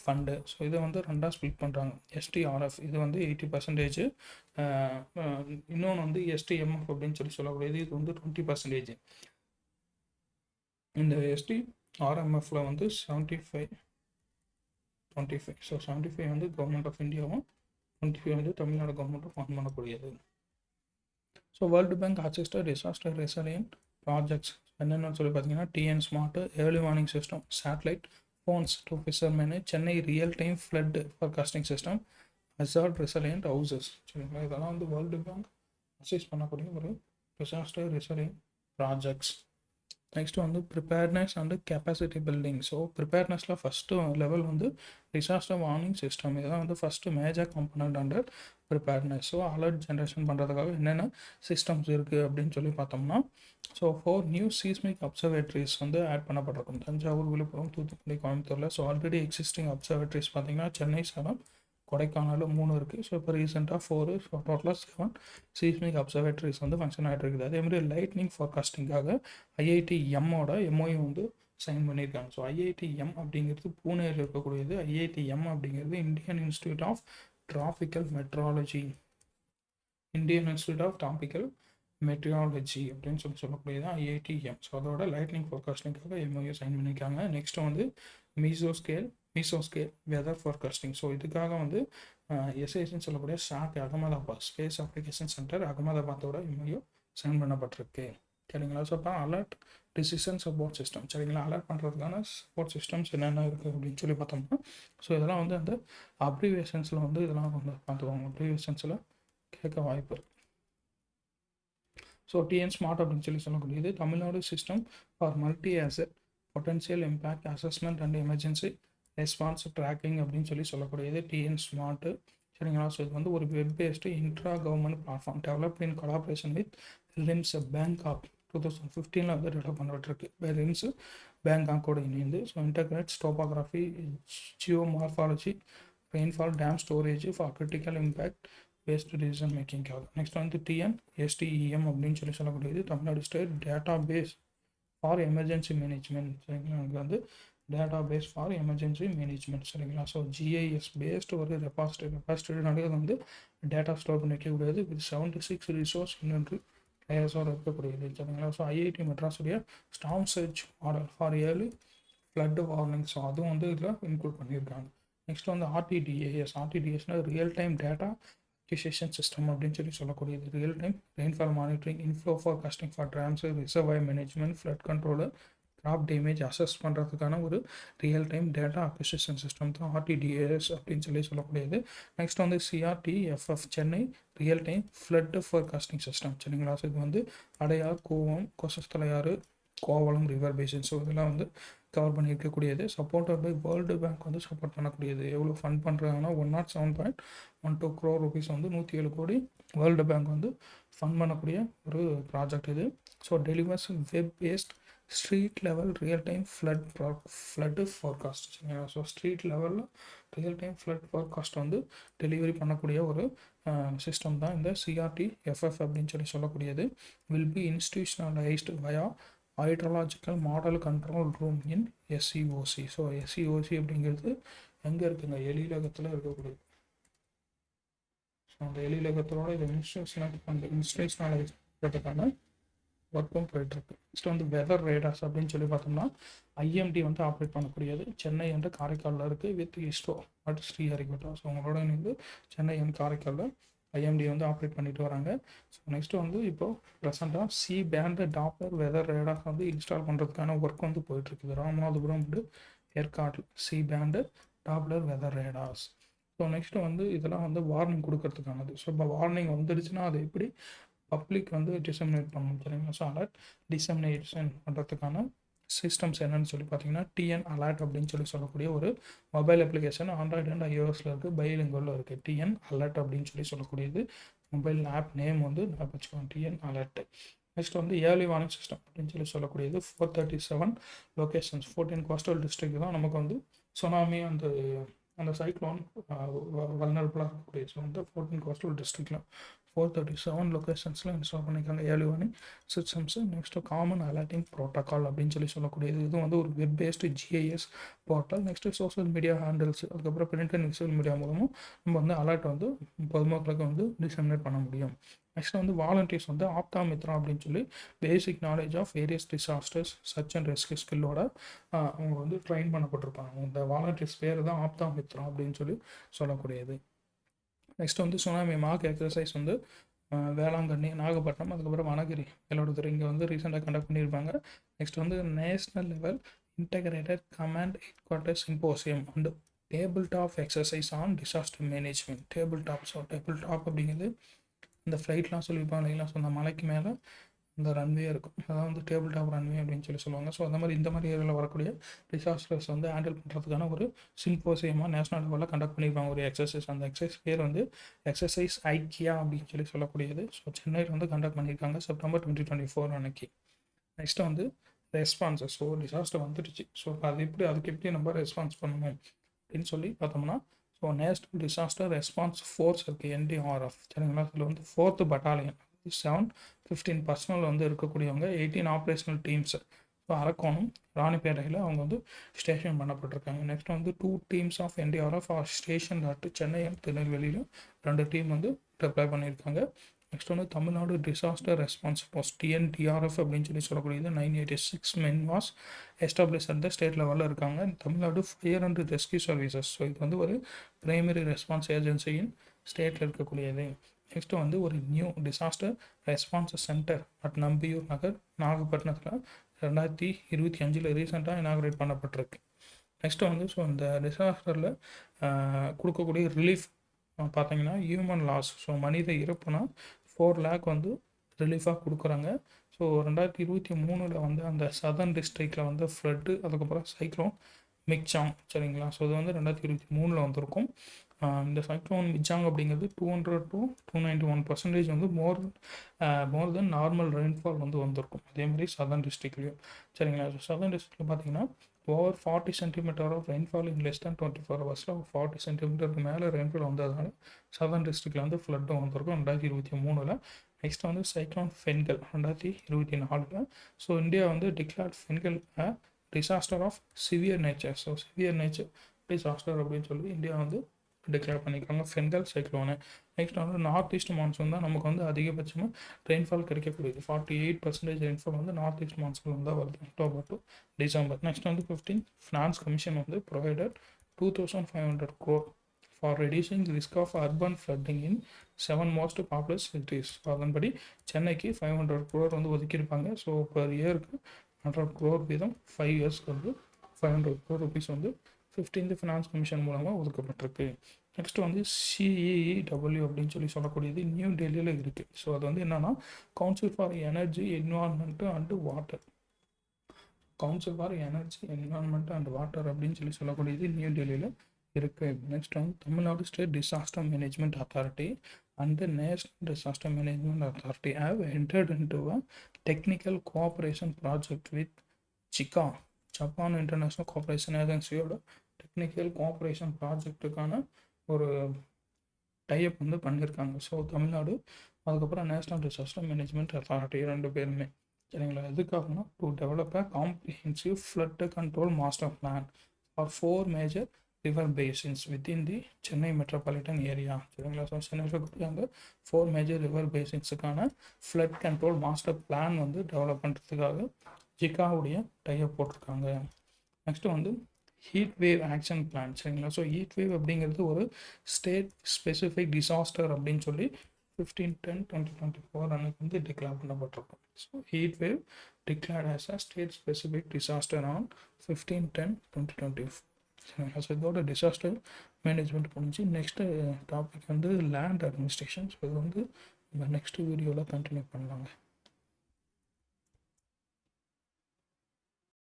fund. So இதை வந்து 2ஆக ஸ்ப்ளிட் பண்ணுறாங்க. எஸ்டிஆர்எஃப் இது வந்து 80%, இன்னொன்று வந்து எஸ்டிஎம்எஃப் அப்படின்னு சொல்லக்கூடியது இது வந்து 20%. இந்த எஸ்டிஆர்எம்எஃப்ல வந்து 75-25. ஸோ 75 வந்து கவர்மெண்ட் ஆஃப் இந்தியாவும் 25 வந்து தமிழ்நாடு கவர்மெண்ட்டும் ஃபண்ட் பண்ணக்கூடியது. So world bank assisted disaster resilient projects என்னென்னு சொல்லி பார்த்தீங்கன்னா TN smart, early warning system, satellite phones to fishermen, Chennai real time flood forecasting system, hazard resilient houses சரிங்களா. இதெல்லாம் வந்து வேர்ல்டு பேங்க் அசிஸ்ட் பண்ணக்கூடிய ஒரு டிசாஸ்டர் ரெசிலியன்ட் ப்ராஜெக்ட்ஸ். நெக்ஸ்ட் வந்து preparedness and capacity building. So ப்ரிப்பேர்னஸில் ஃபஸ்ட்டு லெவல் வந்து disaster warning system. இதுதான் வந்து first major component under preparedness. So alert generation பண்ணுறதுக்காக என்னென்ன சிஸ்டம்ஸ் இருக்குது அப்படின்னு சொல்லி பார்த்தோம்னா, ஸோ 4 நியூ சீஸ்மிக் அப்சர்வேட்டரிஸ் வந்து ஆட் பண்ணப்பட்டிருக்கும் தஞ்சாவூர், விழுப்புரம், தூத்துக்குடி, கோயம்புத்தூரில். ஸோ ஆல்ரெடி எக்ஸிஸ்டிங் அப்சர்வேட்டரிஸ் பார்த்தீங்கன்னா சென்னை, சேலம், கொடைக்கானல் 3 இருக்குது. ஸோ இப்போ ரீசெண்டாக 4, ஸோ டோட்டலாக 7 சீஸ்மிக் அப்சர்வேட்டரிஸ் வந்து ஃபங்க்ஷன் ஆகிட்டு இருக்குது. அதேமாதிரி லைட்னிங் ஃபோர்காஸ்டிங்காக ஐஐடிஎம்மோட எம்ஓயு வந்து சைன் பண்ணியிருக்காங்க. ஸோ ஐஐடிஎம் அப்படிங்கிறது பூனேயில் இருக்கக்கூடியது. ஐஐடிஎம் அப்படிங்கிறது Indian institute of tropical meteorology, Indian institute of tropical meteorology அப்படின்னு சொல்லக்கூடியது ஐஐடிஎம். ஸோ அதோட லைட்னிங் ஃபோர்காஸ்டிங்காக எம்ஓயு சைன் பண்ணியிருக்காங்க. நெக்ஸ்ட் வந்து மீசோஸ்கேல் வெதர் ஃபோர்காஸ்டிங். ஸோ இதுக்காக வந்து எஸ்ஐசின்னு சொல்லக்கூடிய ஷாக் அகமதாபாத் ஸ்பேஸ் அப்ளிகேஷன் சென்டர் அகமதாபாத்தோட எம்ஓயு சைன் பண்ணப்பட்டிருக்கு சரிங்களா. ஸோ அப்போ அலர்ட் டிசிஷன் சப்போர்ட் சிஸ்டம் சரிங்களா. அலர்ட் பண்ணுறதுக்கான சப்போர்ட் சிஸ்டம்ஸ் என்னென்ன இருக்குது அப்படின்னு சொல்லி பார்த்தோம்னா, ஸோ இதெல்லாம் வந்து அந்த அப்ரிவேஷன்ஸில் வந்து இதெல்லாம் வந்து பார்த்துக்கோங்க. அப்ரிவேஷன்ஸில் கேட்க வாய்ப்பு இருக்குது. ஸோ டிஎன் ஸ்மார்ட் அப்படின்னு சொல்லக்கூடியது Tamil Nadu system for multi asset potential impact assessment and emergency response tracking அப்படின்னு சொல்லக்கூடியது டிஎன் ஸ்மார்ட்டு சரிங்களா. ஸோ இது வந்து ஒரு web based intra government platform developed in collaboration with RIMES Bangkok 2015 வந்து டெவலப் பண்ணப்பட்டிருக்கு. ரிம்ஸ் பேங்காக்கோடு இணைந்து. So integrates topography, geomorphology, rainfall, dam storage for critical impact based decision மேக்கிங்காக. நெக்ஸ்ட் வந்து டிஎன்எஸ்டிஇஎம் அப்படின்னு சொல்லக்கூடியது Tamil Nadu state data base for emergency management சரிங்களா. எனக்கு வந்து data base for emergency management சரிங்களா. ஸோ ஜிஐஎஸ் பேஸ்டு ஒரு ரெபாசிட்டரினாலே அது வந்து டேட்டா ஸ்டோர் பண்ணி வைக்கக்கூடியது வித் 76 ரிசோர்ஸ் இன்வென்ட்ரி லேயர்ஸோடு இருக்கக்கூடியது சரிங்களா. ஸோ ஐஐடி மெட்ராஸுடைய storm surge model for early flood warning. So அதுவும் வந்து இதில் இன்க்ளூட் பண்ணியிருக்காங்க. நெக்ஸ்ட் வந்து ஆர்டிடிஎஸ்னால் real time data acquisition system அப்படின்னு சொல்லக்கூடியது. Real time rainfall monitoring, inflow forecasting for transfer, reservoir management, flood controller, crop damage assess பண்ணுறதுக்கான ஒரு real time data acquisition system தான் ஆர்டிடிஎஸ் அப்படின்னு சொல்லக்கூடியது. நெக்ஸ்ட் வந்து CRTFF Chennai real time flood forecasting system சரிங்களா. So இது வந்து Adyar, Cooum, Kosasthalaiyar, Kovalam river basin. So இதெல்லாம் வந்து கவர் பண்ணியிருக்கக்கூடியது. சப்போர்ட்டட் பை வேர்ல்டு பேங்க் வந்து சப்போர்ட் பண்ணக்கூடியது. எவ்வளோ ஃபண்ட் பண்ணுறாங்கன்னா 107.12 crore rupees வந்து 107 கோடி வேர்ல்டு பேங்க் வந்து ஃபண்ட் பண்ணக்கூடிய ஒரு ப்ராஜெக்ட் இது. So delivers web based street level real time flood forecast சரிங்களா. ஸோ ஸ்ட்ரீட் லெவலில் ரியல் டைம் ஃப்ளட் ஃபோர்காஸ்ட் வந்து டெலிவரி பண்ணக்கூடிய ஒரு சிஸ்டம் தான் இந்த சிஆர்டிஎஃப்எஃப் அப்படின்னு சொல்லக்கூடியது. Will be institutionalised via hydrological model control room in SCOC. So SCOC அப்படிங்கிறது எங்கே இருக்குங்க, எழிலகத்தில் இருக்கக்கூடியது. ஸோ அந்த எழிலகத்தோட இதை இன்ஸ்டிடியூஷனலைஸ் பண்ணுறதுக்கான ஒர்க்கும் போயிட்டுருக்கு. நெக்ஸ்ட் வந்து வெதர் ரேடார்ஸ் அப்படின்னு சொல்லி பார்த்தோம்னா ஐஎம்டி வந்து ஆப்ரேட் பண்ணக்கூடியது. சென்னை அண்ட் காரைக்காலில் இருக்குது with ISRO at Sriharikota. So அவங்களோட இணைந்து சென்னை அண்ட் காரைக்காலில் ஐஎம்டி வந்து ஆப்ரேட் பண்ணிட்டு வராங்க. ஸோ நெக்ஸ்ட்டு வந்து இப்போது ப்ரெசெண்டாக C band Doppler weather radars வந்து இன்ஸ்டால் பண்ணுறதுக்கான ஒர்க் வந்து போயிட்டுருக்குது. ராமநாதபுரம் வந்து Yercaud C band Doppler weather radars. So next வந்து இதெல்லாம் வந்து வார்னிங் கொடுக்கறதுக்கானது. ஸோ இப்போ வார்னிங் வந்துடுச்சுன்னா அது எப்படி பப்ளிக் வந்து டிசமினேட் பண்ணணும் சரிங்களா. ஸோ அலர்ட் டிசமினேஷன் பண்ணுறதுக்கான சிஸ்டம்ஸ் என்னன்னு சொல்லி பார்த்தீங்கன்னா டிஎன் அலர்ட் அப்படின்னு சொல்லக்கூடிய ஒரு மொபைல் அப்ளிகேஷன் ஆண்ட்ராய்டு அண்ட் ஐஓஎஸில் இருக்குது, பைலிங்குவலில் இருக்குது. டிஎன் அலர்ட் அப்படின்னு சொல்லக்கூடியது மொபைல் ஆப் நேம் வந்து நான் வச்சுக்கோங்க, டிஎன் அலர்ட். நெக்ஸ்ட் வந்து ஏர்லி வார்னிங் சிஸ்டம் அப்படின்னு சொல்லக்கூடியது 437 லொக்கேஷன்ஸ் 14 கோஸ்டல் டிஸ்ட்ரிக்ட் தான் நமக்கு வந்து சுனாமி அந்த சைக்ளோன் வல்னரபுளாக இருக்கக்கூடிய. ஸோ வந்து 14 கோஸ்டல் டிஸ்ட்ரிக்டில் 437 லொக்கேஷன்ஸில் இன்ஸ்டால் பண்ணியிருக்காங்க early warning systems. Next common alerting protocol அப்படின்னு சொல்லக்கூடியது. இது வந்து ஒரு web based GIS portal. Next social media handles, அதுக்கப்புறம் பிரிண்ட் அண்ட் விசுவல் மீடியா மூலமும் நம்ம வந்து அலர்ட் வந்து பொதுமக்களுக்கு வந்து டிசமினேட் பண்ண முடியும். நெக்ஸ்ட் வந்து வாலண்டியர்ஸ் வந்து ஆப்தா மித்ரா அப்படின்னு சொல்லி basic knowledge of various disasters search and rescue ஸ்கில்லோட அவங்க வந்து ட்ரெயின் பண்ணப்பட்டிருப்பாங்க. இந்த வாலண்டியர்ஸ் பேர் தான் ஆப்தா மித்ரா அப்படின்னு சொல்லக்கூடியது. நெக்ஸ்ட் வந்து சுனாமி மார்க் எக்ஸசைஸ் வந்து வேளாங்கண்ணி, நாகப்பட்டினம், அதுக்கப்புறம் வனகிரி, மயிலாடுதுறை இங்கே வந்து ரீசெண்டாக கண்டக்ட் பண்ணியிருப்பாங்க. நெக்ஸ்ட் வந்து national level integrated command head quarters symposium and table top exercise on disaster management. Table top அப்படிங்கிறது இந்த ஃப்ளைட்லாம் சொல்லியிருப்பாங்க இல்லைங்களா. ஸோ அந்த மலைக்கு மேலே இந்த ரன்வே இருக்கும், அதான் வந்து டேபிள் டாப் ரன்வே அப்படின்னு சொல்லுவாங்க. ஸோ அந்த மாதிரி இந்த மாதிரி ஏரியாவில் வரக்கூடிய டிசாஸ்டர்ஸ் வந்து ஹேண்டில் பண்ணுறதுக்கான ஒரு சிம்போசியமாக நேஷனல் லெவலில் கண்டக்ட் பண்ணியிருப்பாங்க ஒரு எக்ஸசைஸ். அந்த எக்ஸசைஸ் பேர் வந்து எக்ஸசைஸ் ஐக்கியா அப்படின்னு சொல்லக்கூடியது. ஸோ சென்னையில் வந்து கண்டக்ட் பண்ணியிருக்காங்க செப்டம்பர் 2024 அன்னைக்கு. நெக்ஸ்ட் வந்து ரெஸ்பான்ஸஸ். ஸோ டிசாஸ்டர் வந்துடுச்சு, ஸோ அதுக்கு எப்படி நம்ம ரெஸ்பான்ஸ் பண்ணணும் அப்படின்னு சொல்லி பார்த்தோம்னா, so national disaster response force இருக்குது என்டிஆர்எஃப் சரிங்களா. இதில் வந்து 4th பட்டாலியன் 715 பர்சனல் வந்து இருக்கக்கூடியவங்க 18 ஆப்ரேஷனல் டீம்ஸ். ஸோ அரக்கோணம், ராணிப்பேட்டையில் அவங்க வந்து ஸ்டேஷன் பண்ணப்பட்டிருக்காங்க. நெக்ஸ்ட் வந்து 2 teams of NDRF are station Chennai and திருநெல்வேலியிலும் 2 டீம் வந்து டிப்ளாய் பண்ணியிருக்காங்க. நெக்ஸ்ட் வந்து Tamil Nadu disaster response force TNDRF அப்படின்னு சொல்லக்கூடியது 986 men was establish at the state லெவலில் இருக்காங்க. Tamil Nadu fire and rescue services. So இது வந்து ஒரு பிரைமரி ரெஸ்பான்ஸ் ஏஜென்சியின் ஸ்டேட்டில் இருக்கக்கூடியது. நெக்ஸ்ட்டு வந்து ஒரு new disaster response centre at Nambiyur Nagar, நாகப்பட்டினத்தில் 2025 ரீசெண்டாக இனாக்ரேட் பண்ணப்பட்டிருக்கு. நெக்ஸ்ட்டு வந்து ஸோ இந்த டிசாஸ்டரில் கொடுக்கக்கூடிய ரிலீஃப் பார்த்தீங்கன்னா ஹியூமன் லாஸ். ஸோ மனித இறப்புனா 4 lakh வந்து ரிலீஃபாக கொடுக்குறாங்க. ஸோ 2023 வந்து அந்த சதர்ன் டிஸ்ட்ரிக்டில் வந்து ஃப்ளட்டு, அதுக்கப்புறம் சைக்ளோன் மிக்சாங் சரிங்களா. ஸோ இது வந்து 2023 வந்திருக்கும். இந்த சைக்ளோன் மிக்சாங் அப்படிங்கிறது 200 to 291% வந்து மோர் தென் நார்மல் ரெயின்ஃபால் வந்து வந்திருக்கும். அதே மாதிரி சதர்ன் டிஸ்ட்ரிக்ட்லேயும் சரிங்களா. ஸோ சதர்ன் டிஸ்ட்ரிக்டில் பார்த்தீங்கன்னா over 40 centimetre of rainfall in less than 24 ஹவர்ஸில் 40 சென்டிமீட்டருக்கு மேலே ரெயின்ஃபால் வந்ததுனால சதர்ன் டிஸ்ட்ரிக்டில் வந்து ஃப்ளட்டும் வந்திருக்கும் 2023. நெக்ஸ்ட் வந்து சைக்ளோன் ஃபென்கல் 2024. ஸோ இந்தியா வந்து declared Fengal disaster of severe nature. So severe nature disaster அப்படின்னு சொல்லி இந்தியா வந்து டிக்ளேர் பண்ணியிருக்காங்க ஃபென்கல் சைக்ளோனு. நெக்ஸ்ட் வந்து நார்த் ஈஸ்ட் மான்சூன் தான் நமக்கு வந்து அதிகபட்சமாக ரெயின்ஃபால் கிடைக்கக்கூடியது. 48% ரெயின்ஃபால் வந்து நார்த் ஈஸ்ட் மான்சூன் தான் வருது அக்டோபர் டு டிசம்பர். நெக்ஸ்ட் வந்து 15 ஃபினான்ஸ் கமிஷன் வந்து provided 2500 crore for reducing risk of urban flooding in 7 most populous cities. அதன்படி சென்னைக்கு 500 crore வந்து ஒதுக்கியிருப்பாங்க. ஸோ பர் இயருக்கு 100 crore வீதம் 5 இயர்ஸ்க்கு வந்து 500 crore rupees வந்து 15th ஃபினான்ஸ் கமிஷன் மூலமாக ஒதுக்கப்பட்டிருக்கு. நெக்ஸ்ட் வந்து CEEW அப்படின்னு சொல்லக்கூடியது நியூ டெல்லியில் இருக்குது. ஸோ அது வந்து என்னென்னா council for energy environment and water. Council for energy environment and water அப்படின்னு சொல்லக்கூடியது நியூ டெல்லியில் இருக்குது. நெக்ஸ்ட் வந்து Tamil Nadu state disaster management authority and the National Disaster Management Authority have entered into a technical cooperation project with JICA, Japan international cooperation ஏஜென்சியோட technical cooperation ப்ராஜெக்ட்டுக்கான ஒரு tie up வந்து பண்ணியிருக்காங்க. ஸோ தமிழ்நாடு அதுக்கப்புறம் நேஷ்னல் டிசாஸ்டர் மேனேஜ்மெண்ட் அத்தாரிட்டி 2 பேருமே சரிங்களா. எதுக்காகனா to develop a comprehensive flood control master plan for 4 major river basins within the Chennai metropolitan area சரிங்களா. ஸோ சென்னையில் இருக்கக்கூடிய அந்த 4 மேஜர் ரிவர் பேசின்ஸுக்கான ஃப்ளட் கண்ட்ரோல் மாஸ்டர் பிளான் வந்து டெவலப் பண்ணுறதுக்காக ஜிகாவுடைய டைப் போட்டிருக்காங்க. நெக்ஸ்ட்டு வந்து ஹீட் வேவ் ஆக்ஷன் பிளான் சரிங்களா. ஸோ ஹீட் வேவ் அப்படிங்கிறது ஒரு ஸ்டேட் ஸ்பெசிஃபிக் டிசாஸ்டர் அப்படின்னு சொல்லி 15/10/2024 அன்னைக்கு வந்து டிக்ளேர் பண்ணப்பட்டிருக்கும். So heat wave declared as a state specific disaster on 15/10/2024. சரிங்களா? ஸோ இதோட டிசாஸ்டர் மேனேஜ்மெண்ட் முடிஞ்சு நெக்ஸ்ட்டு டாபிக் வந்து லேண்ட் அட்மினிஸ்ட்ரேஷன். ஸோ இது வந்து நம்ம நெக்ஸ்ட் வீடியோவில் கண்டினியூ பண்ணலாங்க.